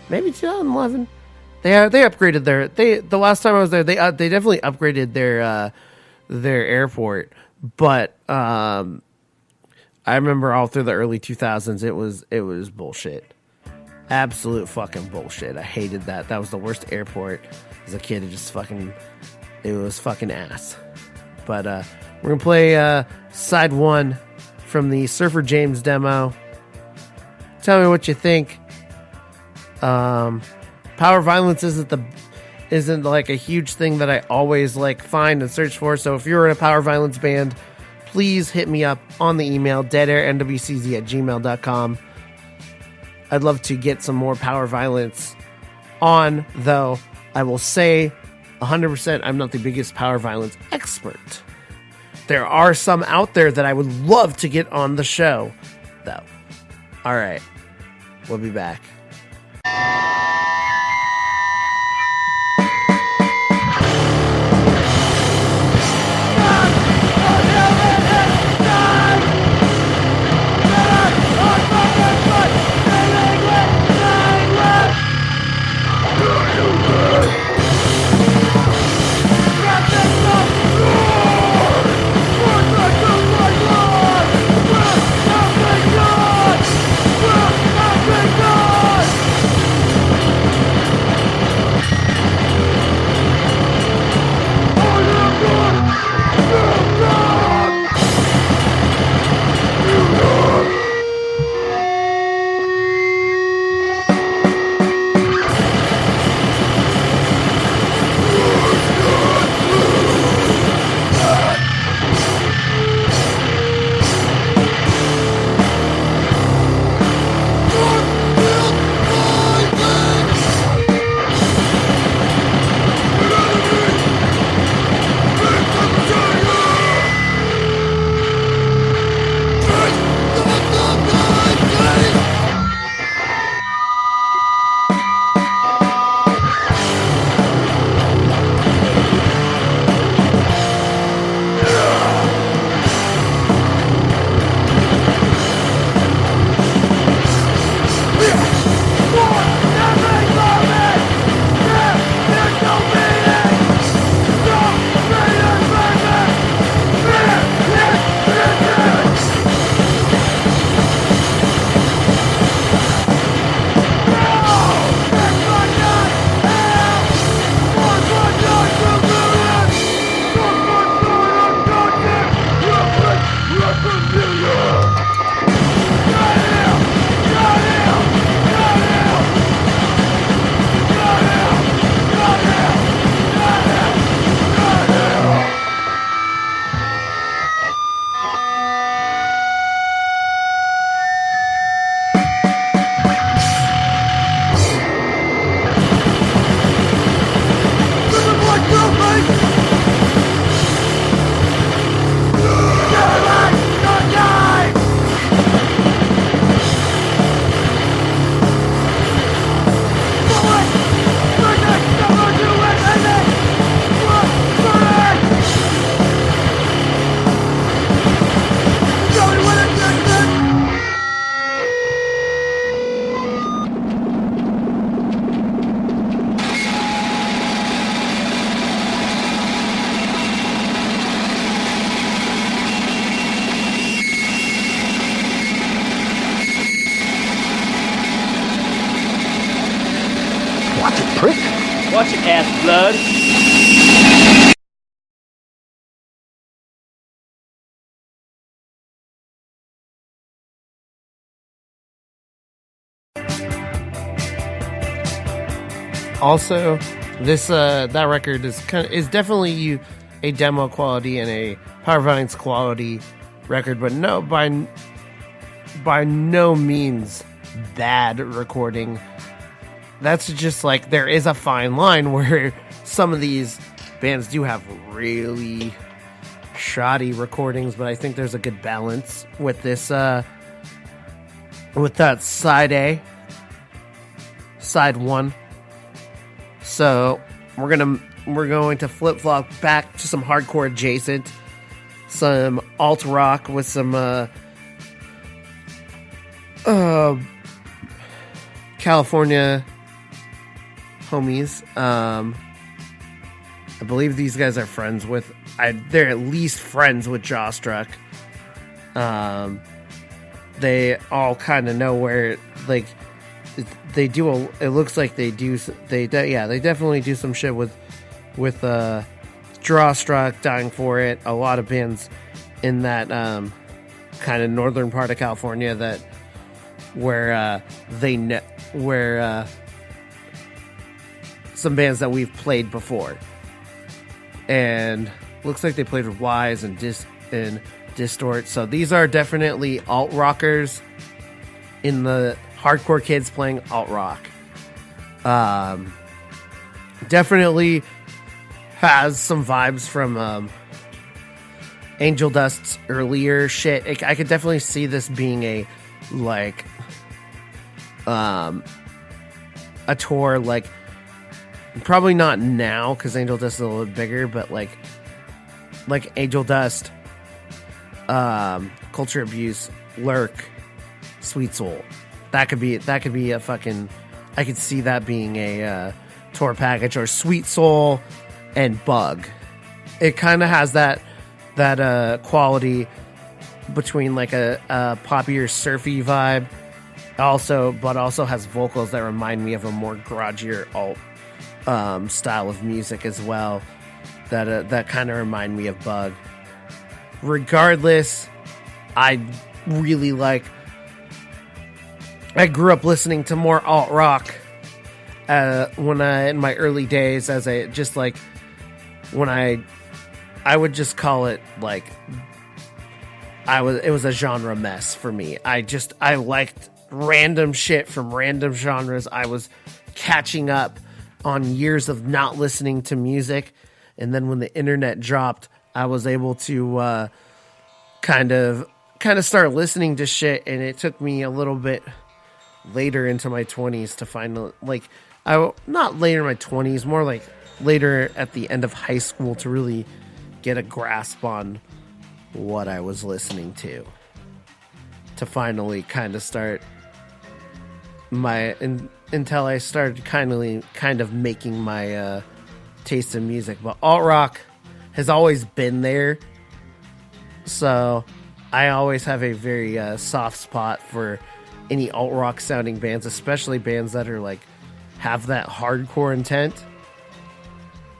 maybe 2011. They upgraded the last time I was there, they definitely upgraded their airport. But I remember all through the early 2000s, it was bullshit. Absolute fucking bullshit. I hated that. That was the worst airport as a kid. It was fucking ass. But we're gonna play side 1 from the Surfer James demo. Tell me what you think. Power violence isn't like a huge thing that I always like find and search for. So if you're in a power violence band, please hit me up on the email deadairnwcz@gmail.com. I'd love to get some more power violence on, though I will say 100% I'm not the biggest power violence expert. There are some out there that I would love to get on the show, though. All right, we'll be back. Watch it, ass blood. Also, this that record is definitely a demo quality and a power violence quality record, but no, by no means bad recording. That's just like, there is a fine line where some of these bands do have really shoddy recordings, but I think there's a good balance with this with that side A, side 1. So we're going to flip-flop back to some hardcore adjacent, some alt rock with some California homies. I believe these guys are friends with. They're at least friends with Jawstruck. They all kind of know where, like, they do. It looks like they do. They definitely do some shit with Jawstruck, Dying for It. A lot of bands in that kind of northern part of California where some bands that we've played before, and looks like they played with Wise and Distort. So these are definitely alt rockers in the hardcore kids playing alt rock. Definitely has some vibes from Angel Dust's earlier shit. I could definitely see this being a tour, like, probably not now because Angel Dust is a little bit bigger, but like Angel Dust, Culture Abuse, Lurk, Sweet Soul. That could be a fucking. I could see that being a tour package, or Sweet Soul and Bug. It kind of has that quality between like a poppier, surfy vibe, but also has vocals that remind me of a more garagier alt style of music as well. That kind of remind me of Bug. Regardless, I really like. I grew up listening to more alt rock in my early days, it was a genre mess for me. I liked random shit from random genres. I was catching up on years of not listening to music, and then when the internet dropped, I was able to kind of start listening to shit, and it took me a little bit later into my 20s to find, like, not later in my 20s, more like later at the end of high school to really get a grasp on what I was listening to finally kind of start until I started kind of making my taste in music. But alt rock has always been there, so I always have a very soft spot for any alt rock sounding bands, especially bands that are like have that hardcore intent.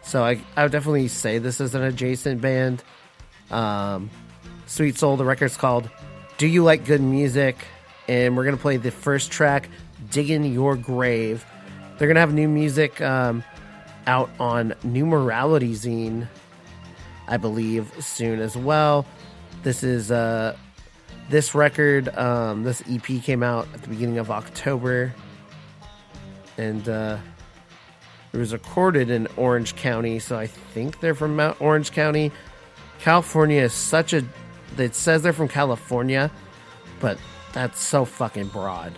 So I would definitely say this is an adjacent band. Sweet Soul, the record's called Do You Like Good Music, and we're gonna play the first track, Diggin' Your Grave. They're gonna have new music out on New Morality Zine, I believe, soon as well. This is this record, this EP came out at the beginning of October, and it was recorded in Orange County, so I think they're from Orange County. California is it says they're from California, but that's so fucking broad,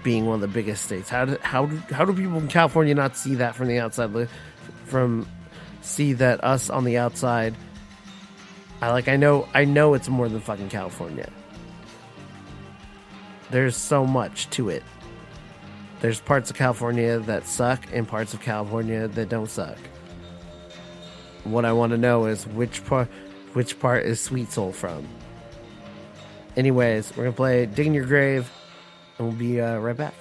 being one of the biggest states. How do people in California not see that from the outside? See that us on the outside? I know it's more than fucking California. There's so much to it. There's parts of California that suck and parts of California that don't suck. What I want to know is which part is Sweet Soul from. Anyways, we're going to play Digging Your Grave, and we'll be right back.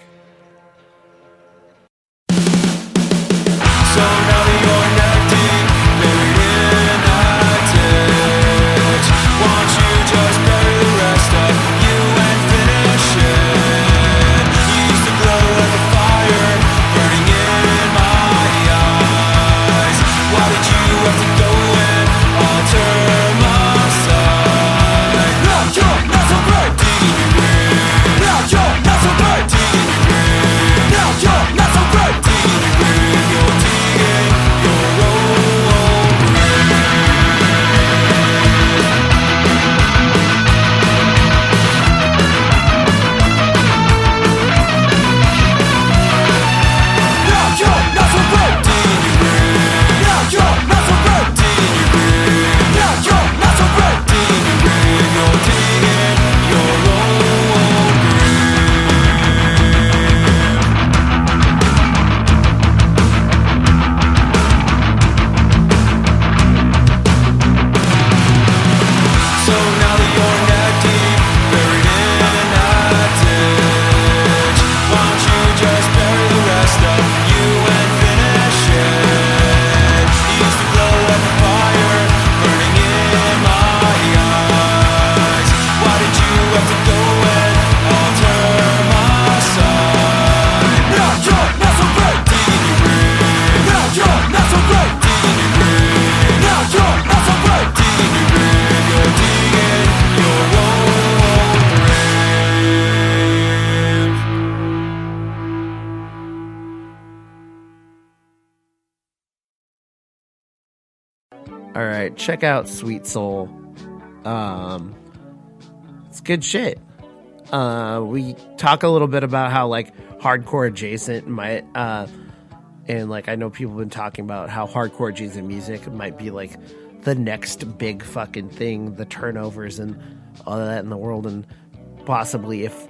So now that you're neck deep, buried in that ditch, won't you just bury the rest of you and finish it? You used to glow like a fire, burning in my eyes. Why did you have to go and alter my side? Now you're not so great, digging your grave. Now you're not so great, digging your grave. All right, check out Sweet Soul. It's good shit. We talk a little bit about how like hardcore adjacent might, and like I know people have been talking about how hardcore adjacent music might be like the next big fucking thing, the turnovers and all of that in the world, and possibly if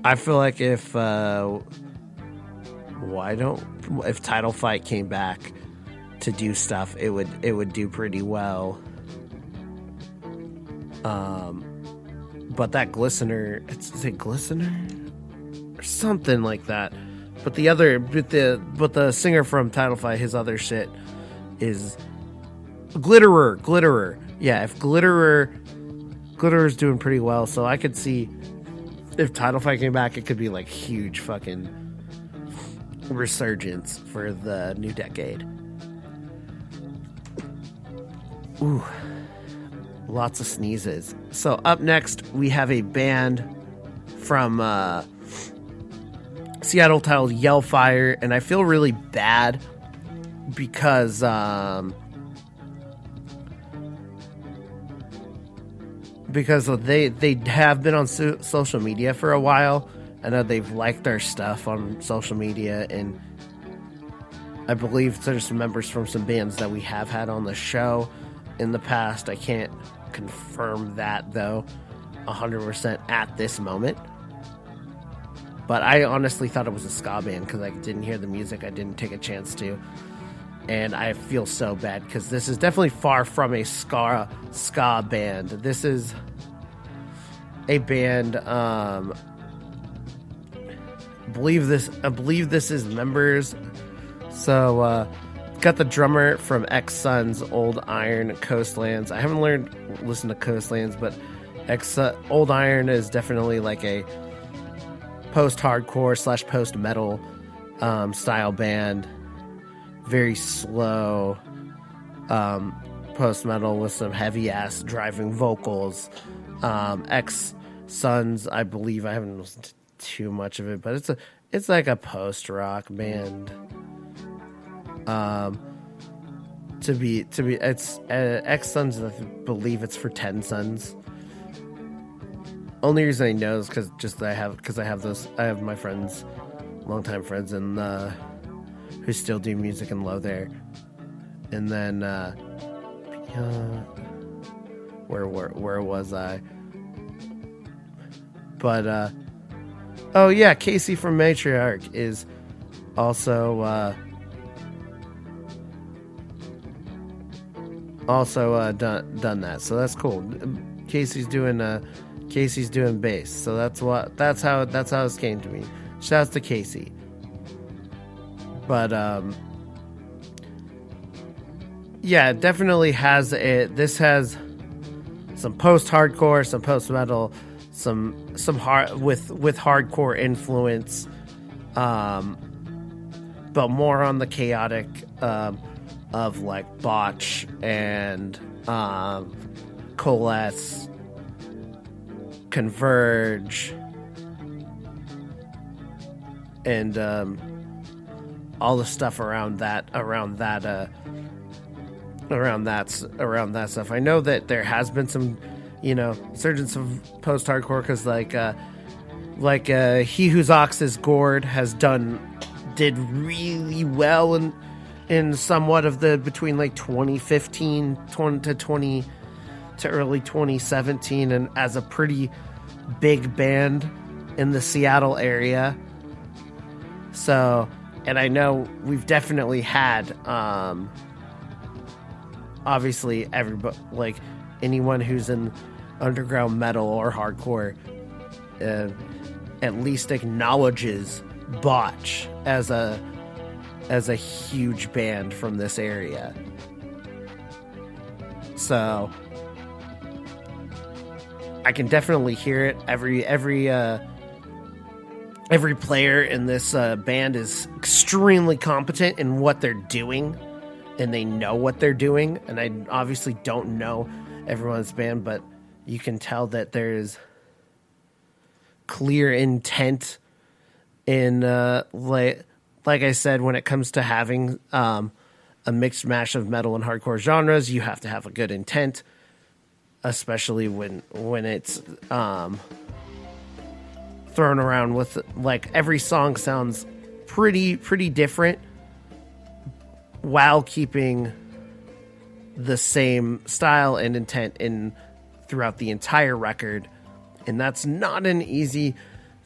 I feel like if Title Fight came back to do stuff, it would do pretty well. But that Glistener, is it Glistener or something like that? But the singer from Title Fight, his other shit is Glitterer. Yeah, if Glitterer's doing pretty well, so I could see if Title Fight came back, it could be like huge fucking resurgence for the new decade. Ooh, lots of sneezes. So up next, we have a band from Seattle titled Yellfire, and I feel really bad because they have been on social media for a while. I know they've liked our stuff on social media, and I believe there's some members from some bands that we have had on the show in the past. I can't confirm that, though, 100% at this moment. But I honestly thought it was a ska band because I didn't hear the music. I didn't take a chance to. And I feel so bad because this is definitely far from a ska band. This is a band. I believe this is members. So got the drummer from X Sun's Old Iron, Coastlands. I haven't listened to Coastlands, but Old Iron is definitely like a post-hardcore / post-metal style band. Very slow post-metal with some heavy-ass driving vocals. X Sons, I believe, I haven't listened to too much of it, but it's like a post-rock band. It's X Sons, I believe it's for 10 Sons. Only reason I know is because I have my friends, longtime friends, and who still do music and love there. And then where was I? But oh yeah, Casey from Matriarch is also done that, so that's cool. Casey's doing bass, so that's how this came to me. Shouts to Casey. But yeah, it definitely has this has some post-hardcore, some post-metal, some hard with hardcore influence, but more on the chaotic of like Botch and Coalesce, Converge, and all the stuff around that stuff. I know that there has been some, resurgence of post-hardcore because like He Whose Ox is Gored did really well in somewhat of the between like 2015 to early 2017, and as a pretty big band in the Seattle area. So, and I know we've definitely had obviously everybody, like anyone who's in underground metal or hardcore at least acknowledges Botch as a huge band from this area. So I can definitely hear it. Every player in this band is extremely competent in what they're doing, and they know what they're doing. And I obviously don't know everyone's band, but you can tell that there's clear intent in like I said, when it comes to having a mixed mash of metal and hardcore genres, you have to have a good intent, especially when it's thrown around with, like, every song sounds pretty different while keeping the same style and intent in throughout the entire record, and that's not an easy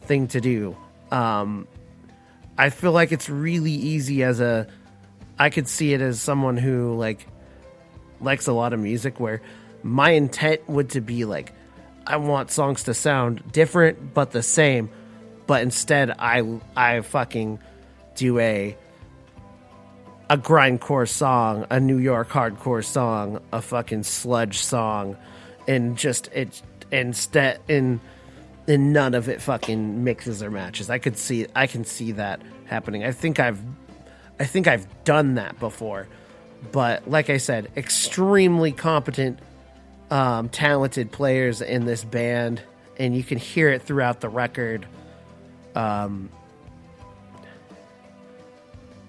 thing to do. I feel like it's really easy I could see it as someone who likes a lot of music, where my intent would to be like, I want songs to sound different but the same, but instead I fucking do a grindcore song, a New York hardcore song, a fucking sludge song, and just instead none of it fucking mixes or matches. I can see that happening. I think I've done that before, but like I said, extremely competent, talented players in this band, and you can hear it throughout the record.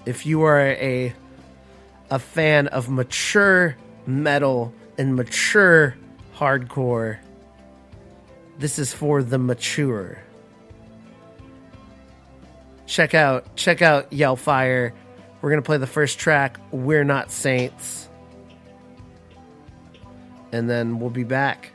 If you are a fan of mature metal and mature hardcore, this is for the mature. Check out Yellfire. We're gonna play the first track, We're Not Saints, and then we'll be back.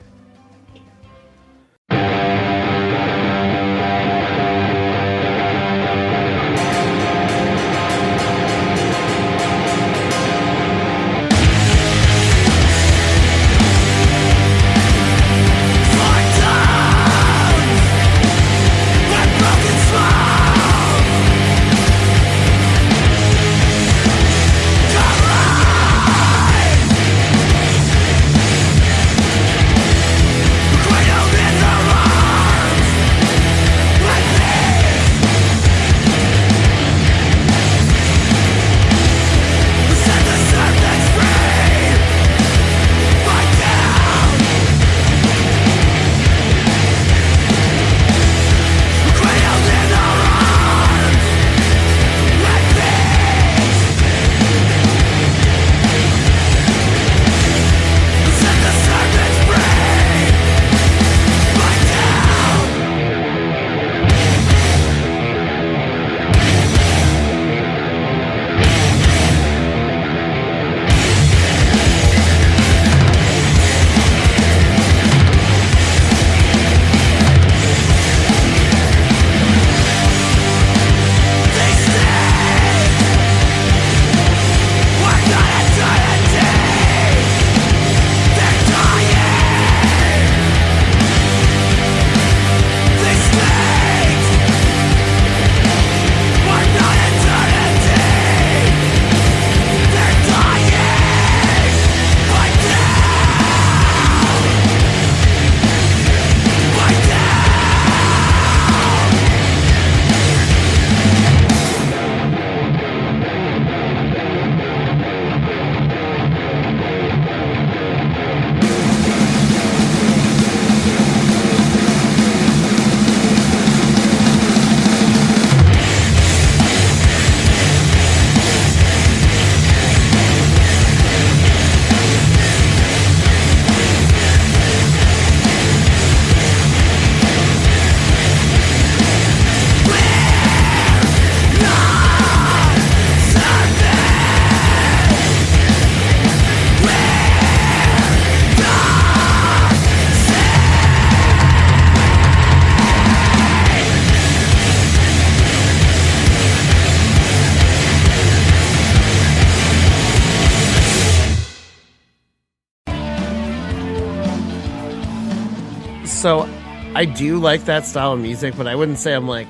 So I do like that style of music, but I wouldn't say I'm like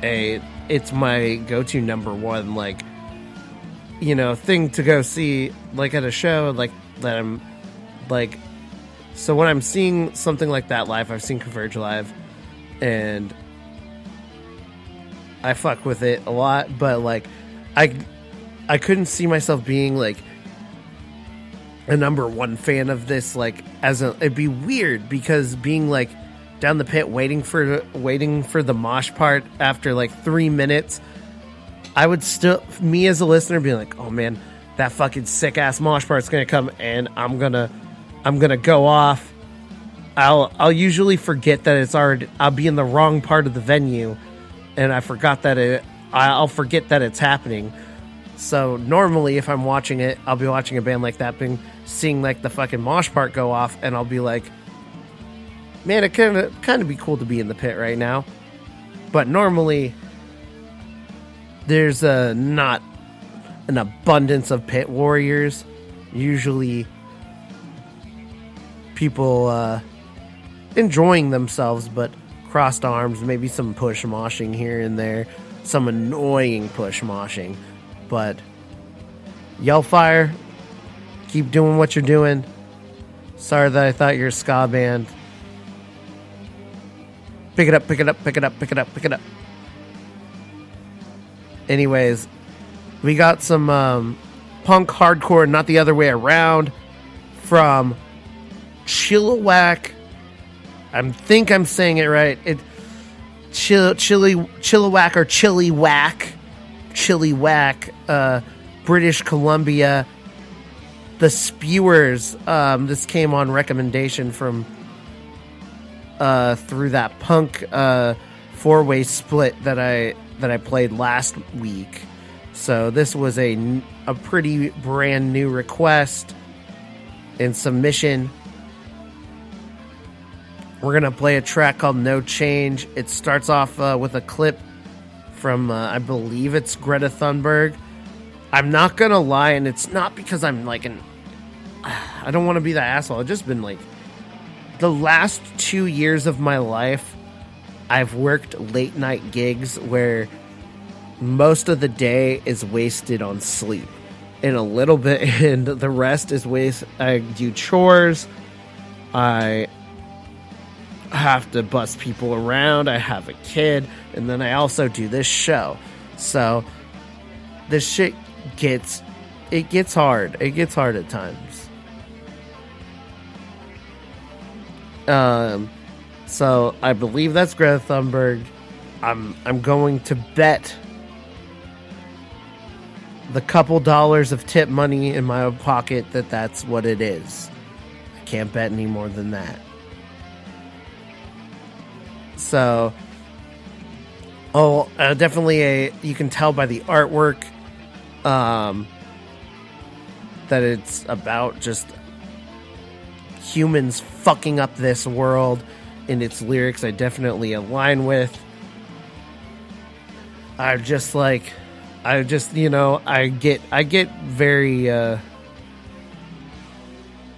it's my go-to number one, like, you know, thing to go see, like, at a show, like, that I'm like. So when I'm seeing something like that live, I've seen Converge live, and I fuck with it a lot, but like I couldn't see myself being like a number one fan of this, like, it'd be weird, because being like down the pit waiting for the mosh part after like 3 minutes I would still, me as a listener, be like, oh man, that fucking sick ass mosh part's gonna come, and I'm gonna go off. I'll usually forget that it's already, I'll be in the wrong part of the venue, and I'll forget that it's happening. So normally, if I'm watching it, I'll be watching a band like that, seeing like the fucking mosh part go off, and I'll be like, man, it kind of be cool to be in the pit right now. But normally, there's not an abundance of pit warriors. Usually, people enjoying themselves, but crossed arms, maybe some push moshing here and there, some annoying push moshing. But Yellfire, keep doing what you're doing. Sorry that I thought you're a ska band. Pick it up, pick it up, pick it up, pick it up, pick it up. Anyways, we got some punk hardcore, not the other way around, from Chilliwack. I think I'm saying it right. Chilliwack or Chilliwack, British Columbia. The Spewers. This came on recommendation from through that punk four-way split that I played last week. So this was a pretty brand new request and submission. We're going to play a track called No Change. It starts off with a clip from, I believe it's Greta Thunberg. I'm not going to lie, and it's not because I'm like I don't want to be that asshole. I've just been like, the last 2 years of my life, I've worked late night gigs where most of the day is wasted on sleep. And a little bit, and the rest is I do chores. I have to bus people around. I have a kid, and then I also do this show. So this shit gets hard. It gets hard at times. So I believe that's Greta Thunberg. I'm going to bet the couple dollars of tip money in my pocket that that's what it is. I can't bet any more than that. So, definitely you can tell by the artwork, that it's about just humans fucking up this world. In its lyrics, I definitely align with. I get very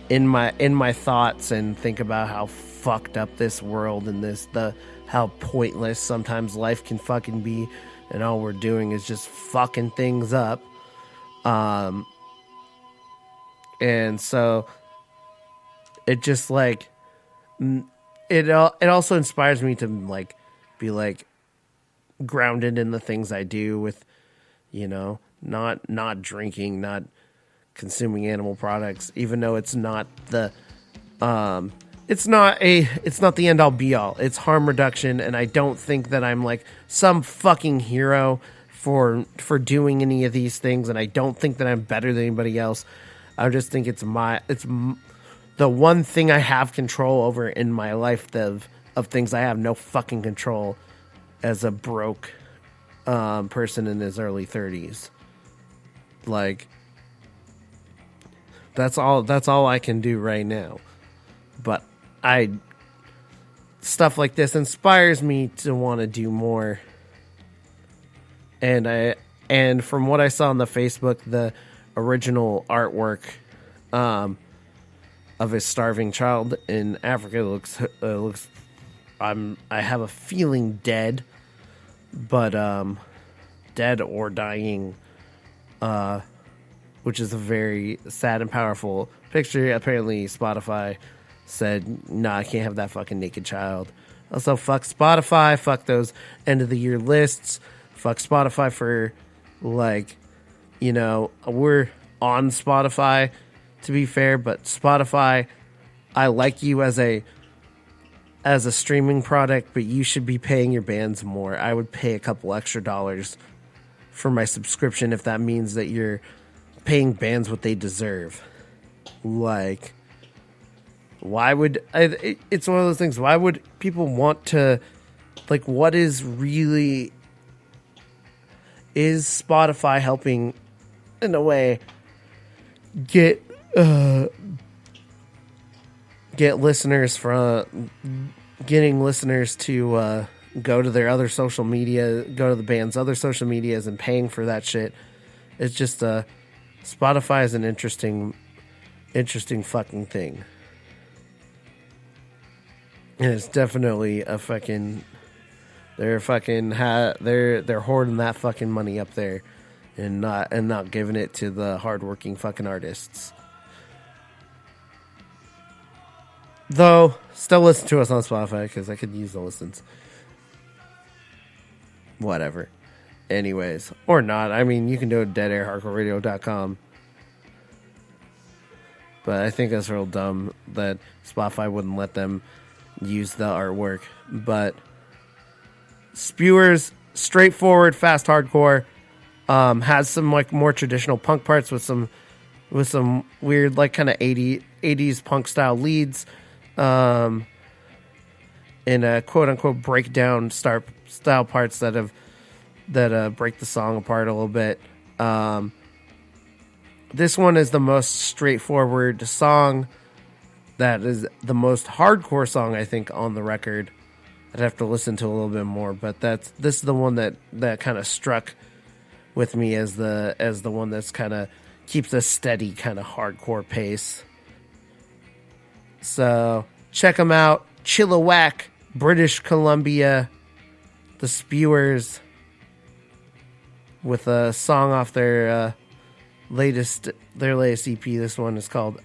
in my thoughts and think about how fucked up this world and how pointless sometimes life can fucking be, and all we're doing is just fucking things up. And so it just like it also inspires me to like be like grounded in the things I do with, not drinking, not consuming animal products, even though it's not the it's not the end all be all. It's harm reduction, and I don't think that I'm like some fucking hero for doing any of these things, and I don't think that I'm better than anybody else. I just think it's the one thing I have control over in my life of things I have no fucking control as a broke person in his early 30s. Like, that's all I can do right now. But stuff like this inspires me to want to do more. And from what I saw on the Facebook, the original artwork of a starving child in Africa looks I have a feeling dead, but dead or dying, which is a very sad and powerful picture. Apparently Spotify said, nah, I can't have that fucking naked child. Also, fuck Spotify, fuck those end of the year lists, fuck Spotify for, like, we're on Spotify, to be fair, but Spotify, I like you as a streaming product, but you should be paying your bands more. I would pay a couple extra dollars for my subscription if that means that you're paying bands what they deserve. Like, why would it's one of those things, why would people want to, like, what is Spotify helping in a way get listeners getting listeners to go to their other social media, go to the band's other social medias and paying for that shit? It's just Spotify is an interesting fucking thing. And it's definitely a fucking, they're hoarding that fucking money up there and not giving it to the hardworking fucking artists. Though, still listen to us on Spotify because I could use the listens. Whatever. Anyways, or not. I mean, you can do it at deadairhardcoreradio.com. But I think that's real dumb that Spotify wouldn't let them use the artwork. But Spewers, straightforward, fast hardcore, has some like more traditional punk parts with some weird like kind of 80s punk style leads, and quote unquote breakdown style parts that break the song apart a little bit. This one is the most straightforward song. That is the most hardcore song, I think, on the record. I'd have to listen to a little bit more, but this is the one that kind of struck with me as the one that's kind of keeps a steady kind of hardcore pace. So check them out. Chilliwack, British Columbia, the Spewers, with a song off their latest EP. This one is called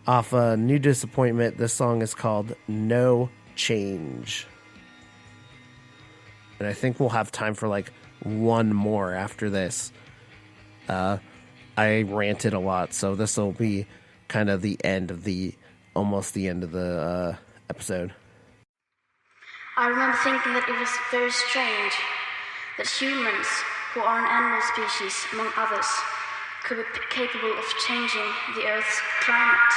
off New Disappointment. This song is called No Change. And I think we'll have time for like one more after this. I ranted a lot, so this will be kind of almost the end of the episode. I remember thinking that it was very strange that humans, who are an animal species among others, could be capable of changing the Earth's climate.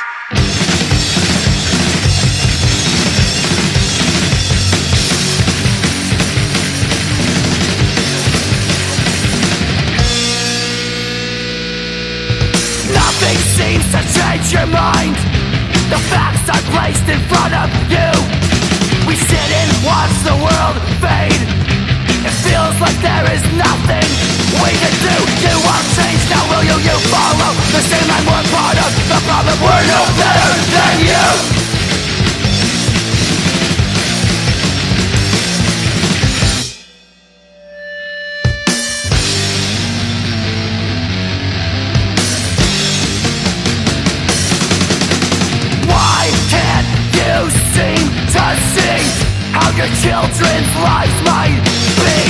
Nothing seems to change your mind. The facts are placed in front of you. We sit and watch the world fade. It feels like there is nothing we can do. You won't change, now will you? You follow the same line we're part of the problem. We're no better than you. Why can't you seem to see how your children's lives might be?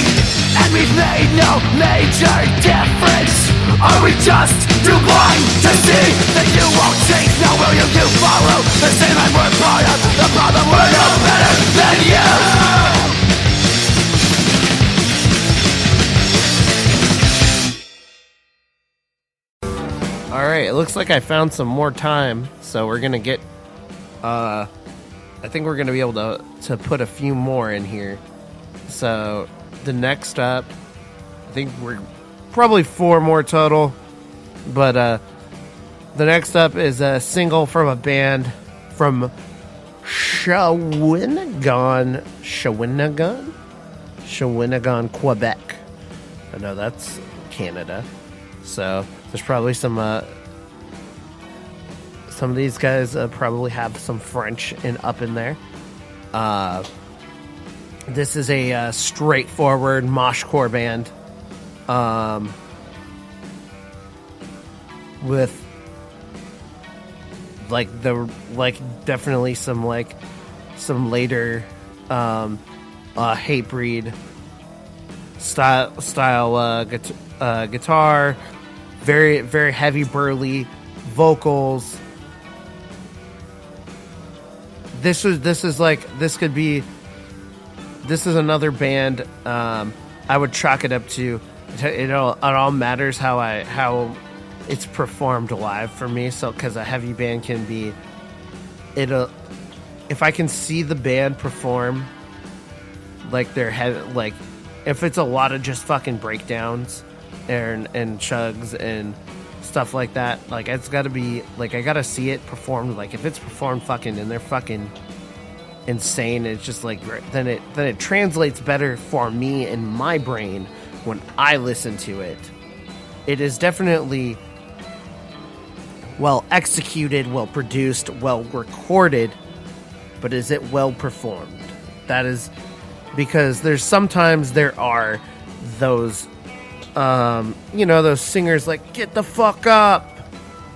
And we've made no major difference. Are we just too blind to see that you won't change? Now will you? You follow the same line we're part of the problem. We're no better than you. Alright, it looks like I found some more time, so we're gonna get I think we're gonna be able to put a few more in here. So the next up, I think we're probably 4 more total, but the next up is a single from a band from Shawinigan, Quebec. I know that's Canada, so there's probably some of these guys probably have some French up in there. This is a straightforward moshcore band, with definitely some later Hatebreed style guitar, very very heavy burly vocals. This is another band. I would chalk it up to It all matters how it's performed live for me. So, because a heavy band can be, if I can see the band perform, like their head, like if it's a lot of just fucking breakdowns and chugs and stuff like that, like it's got to be like I gotta see it performed. Like if it's performed fucking and they're fucking insane, it's just like then it translates better for me in my brain when I listen to it. It is definitely well executed, well produced, well recorded, but is it well performed? That is because sometimes there are those those singers like get the fuck up,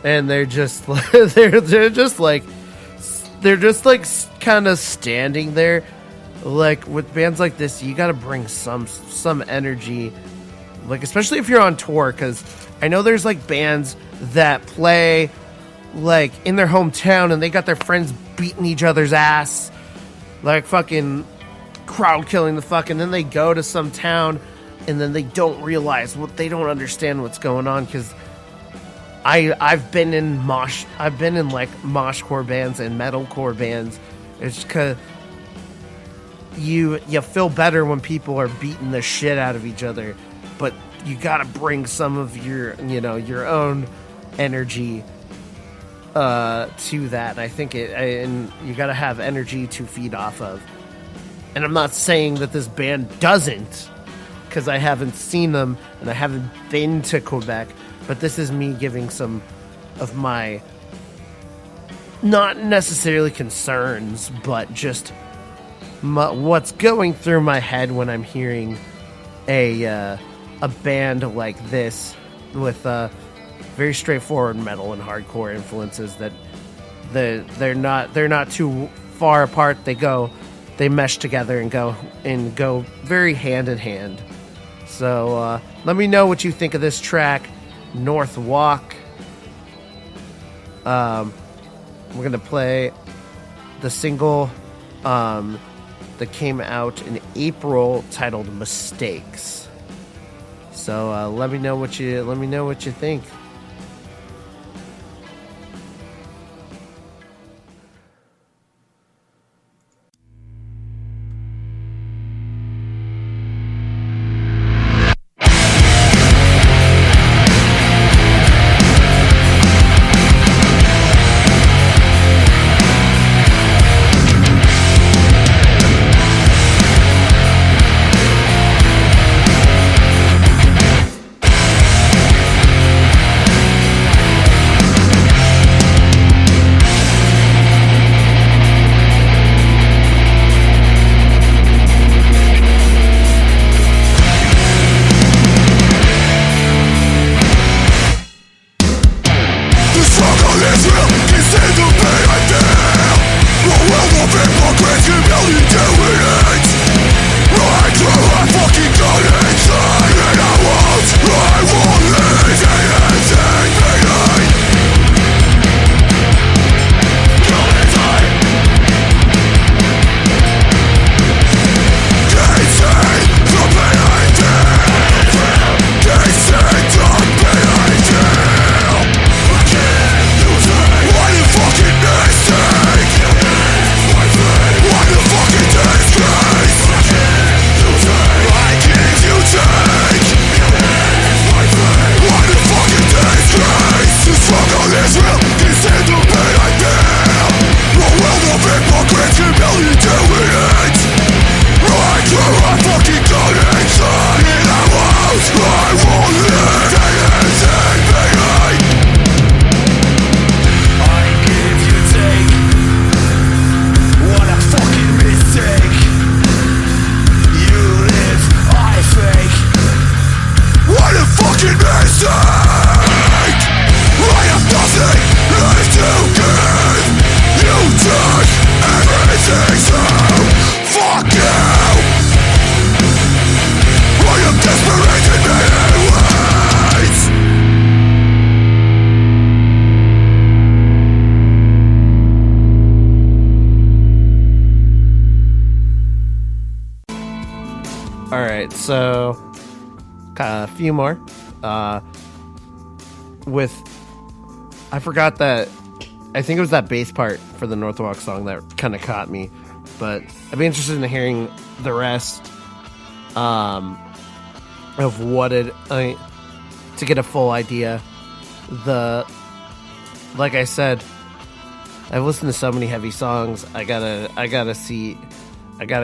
and they're just they're just like kind of standing there. Like with bands like this, you got to bring some energy, like especially if you're on tour, because I know there's like bands that play like in their hometown and they got their friends beating each other's ass, like fucking crowd killing the fuck, and then they go to some town and then they don't realize they don't understand what's going on. Because I've been in like moshcore bands and metalcore bands. It's because you feel better when people are beating the shit out of each other, but you gotta bring some of your own energy to that. I think and you gotta have energy to feed off of. And I'm not saying that this band doesn't, because I haven't seen them and I haven't been to Quebec, but this is me giving some of my, not necessarily concerns, but just what's going through my head when I'm hearing a band like this with very straightforward metal and hardcore influences that they're not too far apart. They mesh together and go very hand in hand. So let me know what you think of this track, North Walk. We're gonna play the single that came out in April titled Mistakes. So let me know what you think. So a few more. I forgot that. I think it was that bass part for the Northwalk song that kind of caught me, but I'd be interested in hearing the rest of what to get a full idea. Like I said, I've listened to so many heavy songs. I gotta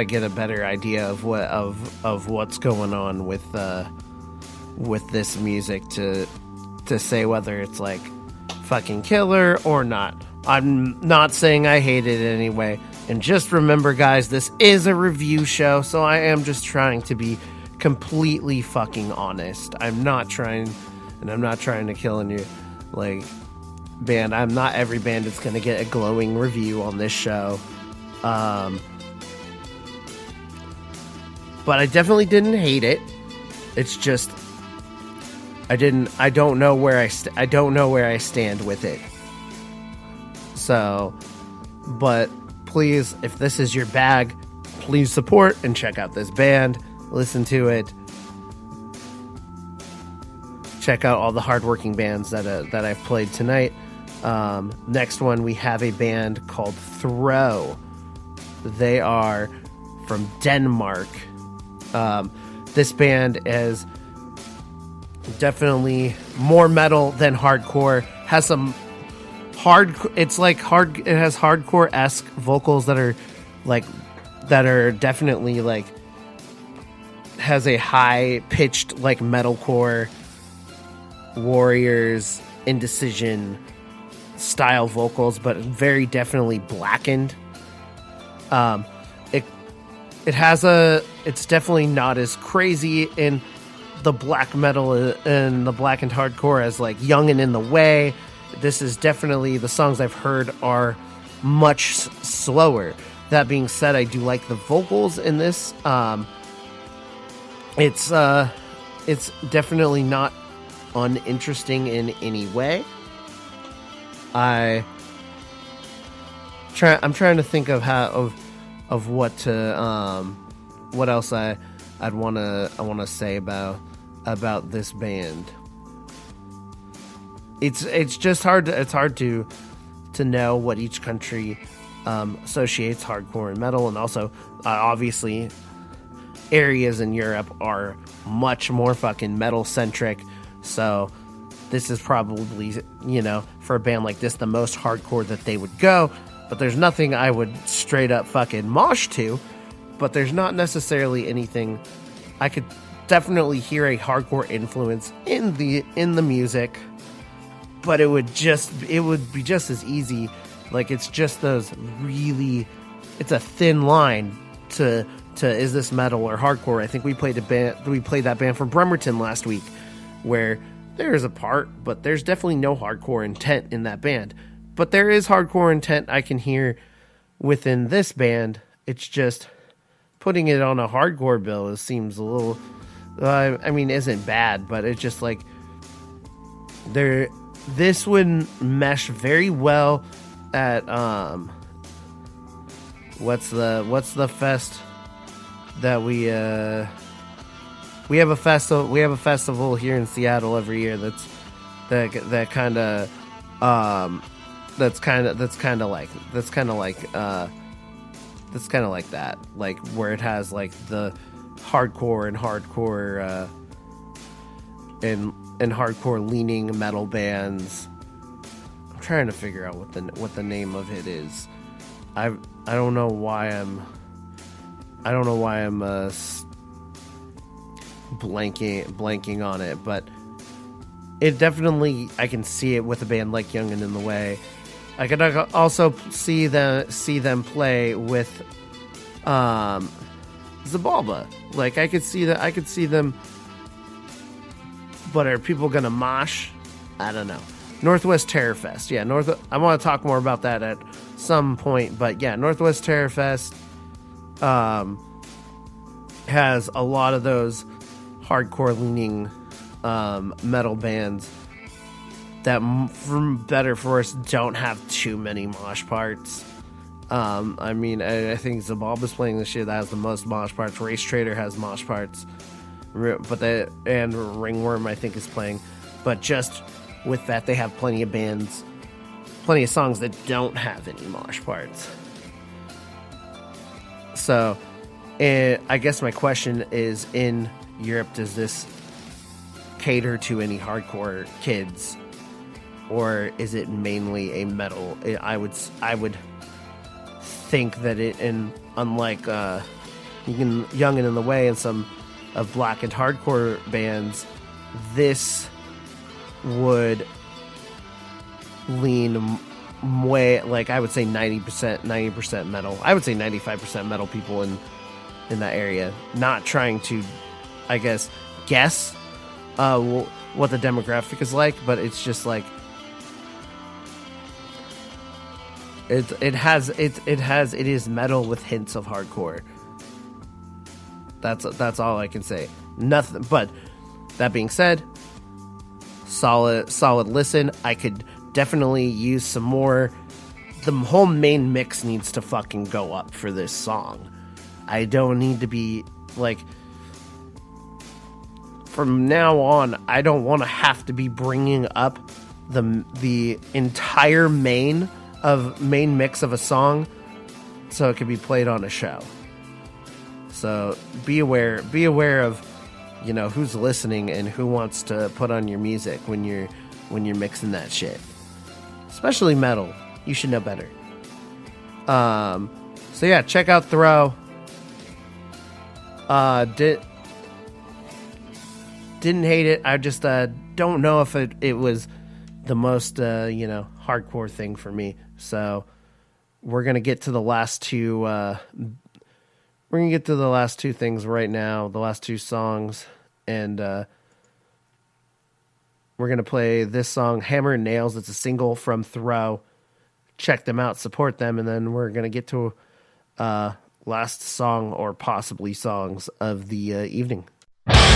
get a better idea of what's going on with this music to say whether it's like fucking killer or not. I'm not saying I hate it anyway. And just remember, guys, this is a review show, so I am just trying to be completely fucking honest. I'm not trying to kill any like band. I'm not every band that's gonna get a glowing review on this show. But I definitely didn't hate it. It's just I don't know where I stand with it. So, but please, if this is your bag, please support and check out this band. Listen to it. Check out all the hardworking bands that I've played tonight. Next one, we have a band called Throw. They are from Denmark. This band is definitely more metal than hardcore. Has some it has hardcore-esque vocals that are definitely like has a high-pitched like metalcore Warriors Indecision style vocals, but very definitely blackened. It's definitely not as crazy in the black metal and the blackened hardcore as like Young and in the Way. This is definitely, the songs I've heard are much slower. That being said, I do like the vocals in this. It's definitely not uninteresting in any way. I'm trying to think of what else I want to say about this band. It's just hard to know what each country associates hardcore and metal, and also obviously areas in Europe are much more fucking metal centric. So this is probably, for a band like this, the most hardcore that they would go. But there's nothing I would straight up fucking mosh to. But there's not necessarily anything. I could definitely hear a hardcore influence in the music, but it would be just as easy. Like, it's just those really, it's a thin line to is this metal or hardcore. I think we played that band from Bremerton last week, where there's a part, but there's definitely no hardcore intent in that band. But there is hardcore intent I can hear within this band. It's just putting it on a hardcore bill seems a little, isn't bad, but it's just like this would mesh very well at what's the fest that we have a festival here in Seattle every year that's kind of like that, like where it has like the hardcore and hardcore leaning metal bands. I'm trying to figure out what the name of it is. I don't know why I'm blanking on it, but it definitely, I can see it with a band like Young and in the Way. I could also see them play with Zabalba. Like, I could see them, but are people gonna mosh? I don't know. Northwest Terror Fest. Yeah, I want to talk more about that at some point, but yeah, Northwest Terror Fest has a lot of those hardcore leaning metal bands that, for better for worse, don't have too many mosh parts. I think Zabalba's playing the shit that has the most mosh parts. Race Trader has mosh parts. and Ringworm I think is playing, but just with that they have plenty of songs that don't have any mosh parts. So, I guess my question is, in Europe, does this cater to any hardcore kids, or is it mainly a metal? I would think that unlike Young and in the Way and some of blackened hardcore bands, this would lean way, like, I would say 90% metal. I would say 95% metal people in that area. Not trying to, I guess what the demographic is like, but it's just like it is metal with hints of hardcore. That's all I can say. Nothing, but that being said, solid listen. I could definitely use some more. The whole main mix needs to fucking go up for this song. I don't need to be like, from now on, I don't want to have to be bringing up the entire main mix of a song so it can be played on a show. So be aware of, who's listening and who wants to put on your music when you're mixing that shit. Especially metal. You should know better. So yeah, check out Throw. Didn't hate it. I just don't know if it was the most hardcore thing for me. So we're gonna get to the last two. We're gonna get to the last two things right now. The last two songs, and we're gonna play this song, "Hammer and Nails." It's a single from Throw. Check them out, support them, and then we're gonna get to last song or possibly songs of the evening. Hammer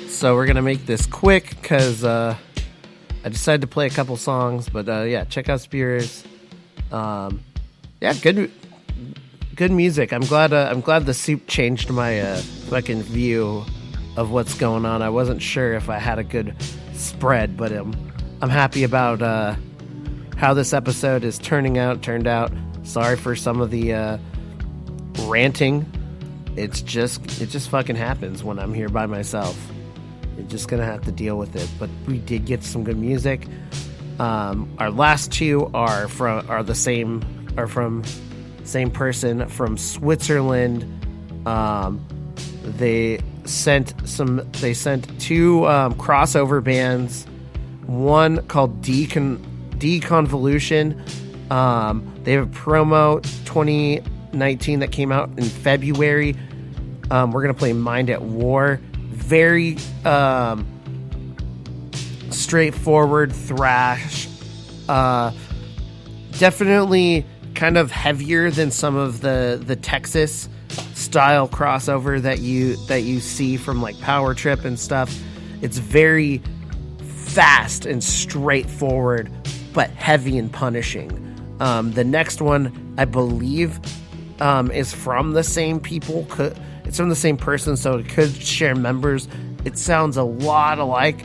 So we're gonna make this quick because I decided to play a couple songs, but yeah, check out Spears. Yeah, good music. I'm glad the soup changed my fucking view of what's going on. I wasn't sure if I had a good spread, but I'm happy about how this episode is turned out. Sorry for some of the ranting. It just fucking happens when I'm here by myself. You're just gonna have to deal with it. But we did get some good music. Our last two are from same person from Switzerland. They sent two crossover bands. One called Deconvolution. They have a promo 2019 that came out in February. We're gonna play Mind at War. Very straightforward thrash. Definitely kind of heavier than some of the Texas style crossover that you see from like Power Trip and stuff. It's very fast and straightforward, but heavy and punishing. The next one, I believe, is from the same people. It's from the same person, so it could share members. It sounds a lot alike.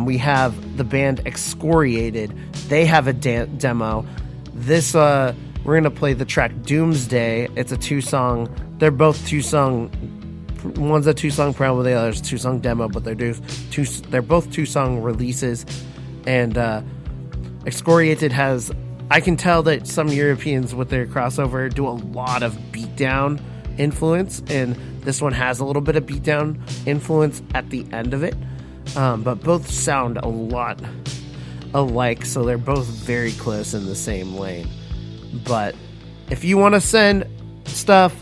We have the band Excoriated. They have a demo. This we're gonna play the track Doomsday. It's a 2-song. They're both 2-song. One's a 2-song promo, the other's a 2-song demo, but they're both 2-song releases. And Excoriated has. I can tell that some Europeans with their crossover do a lot of beatdown influence, and this one has a little bit of beatdown influence at the end of it, but both sound a lot alike, so they're both very close in the same lane. But if you want to send stuff,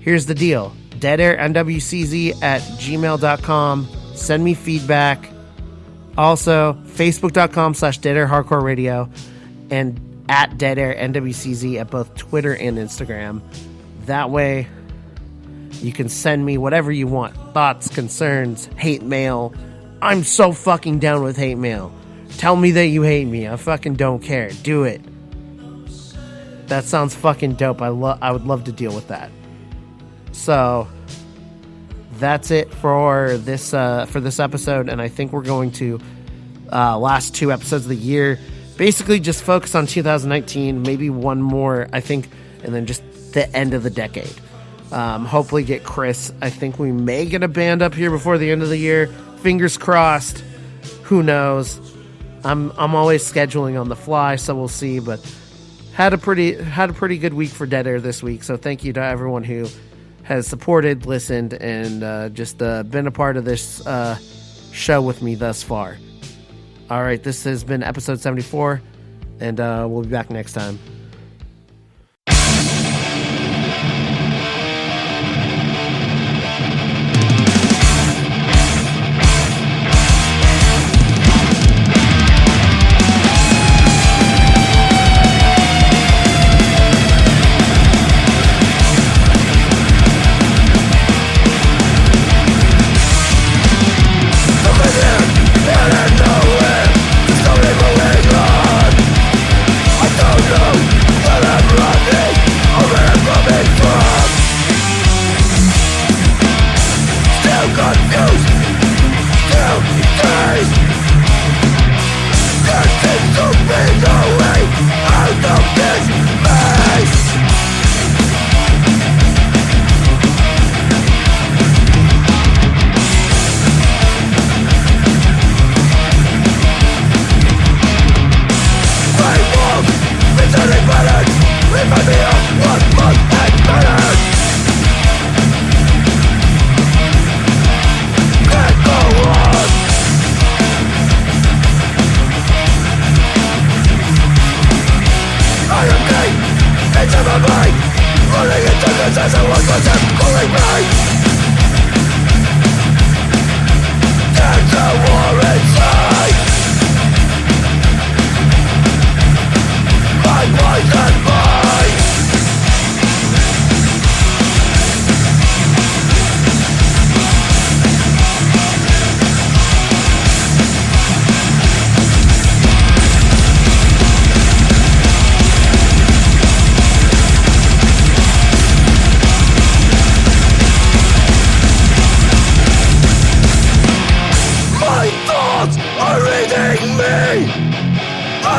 here's the deal: deadairnwcz@gmail.com. Send me feedback. Also, facebook.com/deadairhardcoreradio and at deadairnwcz at both Twitter and Instagram. That way, you can send me whatever you want. Thoughts, concerns, hate mail. I'm so fucking down with hate mail. Tell me that you hate me. I fucking don't care. Do it. That sounds fucking dope. I would love to deal with that. So, that's it for this episode. And I think we're going to, last 2 episodes of the year, basically just focus on 2019. Maybe one more, I think, and then just the end of the decade. Hopefully get Chris. I think we may get a band up here before the end of the year. Fingers crossed. Who knows? I'm always scheduling on the fly, so we'll see. But had a pretty good week for Dead Air this week. So thank you to everyone who has supported, listened, and just been a part of this show with me thus far. All right, this has been episode 74, and we'll be back next time.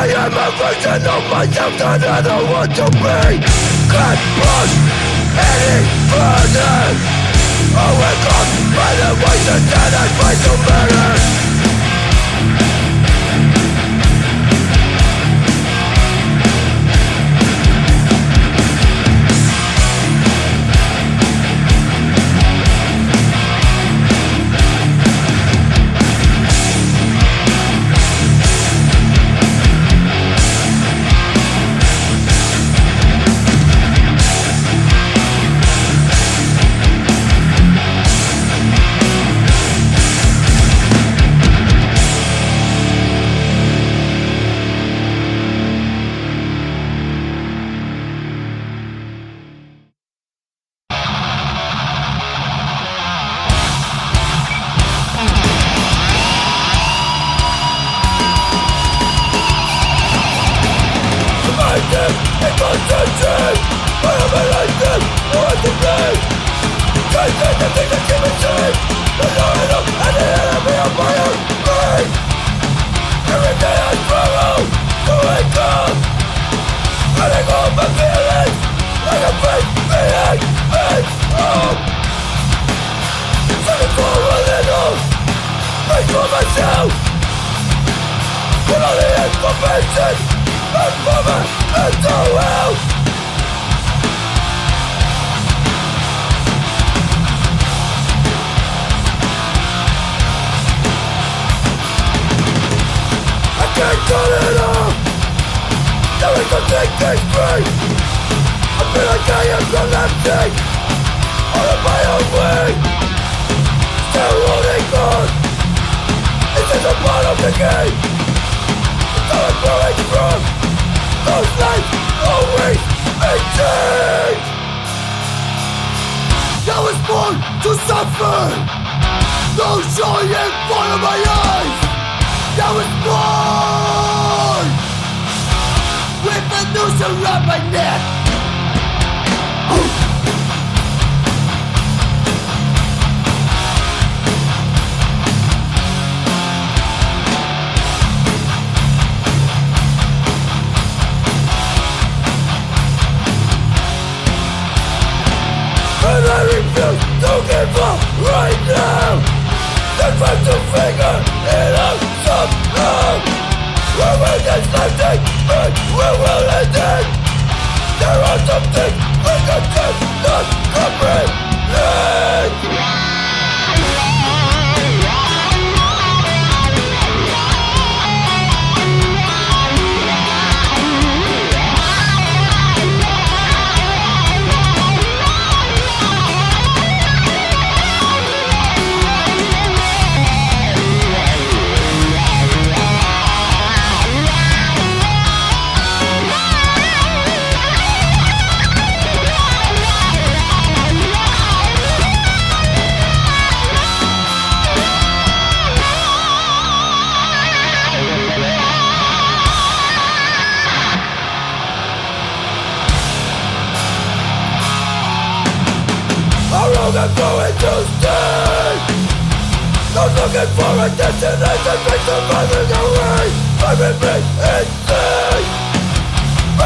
I am a version of myself that I don't want to be. Can't push any further. Overcome by the voices that I try to murder.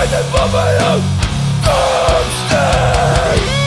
Fighting for my own someday.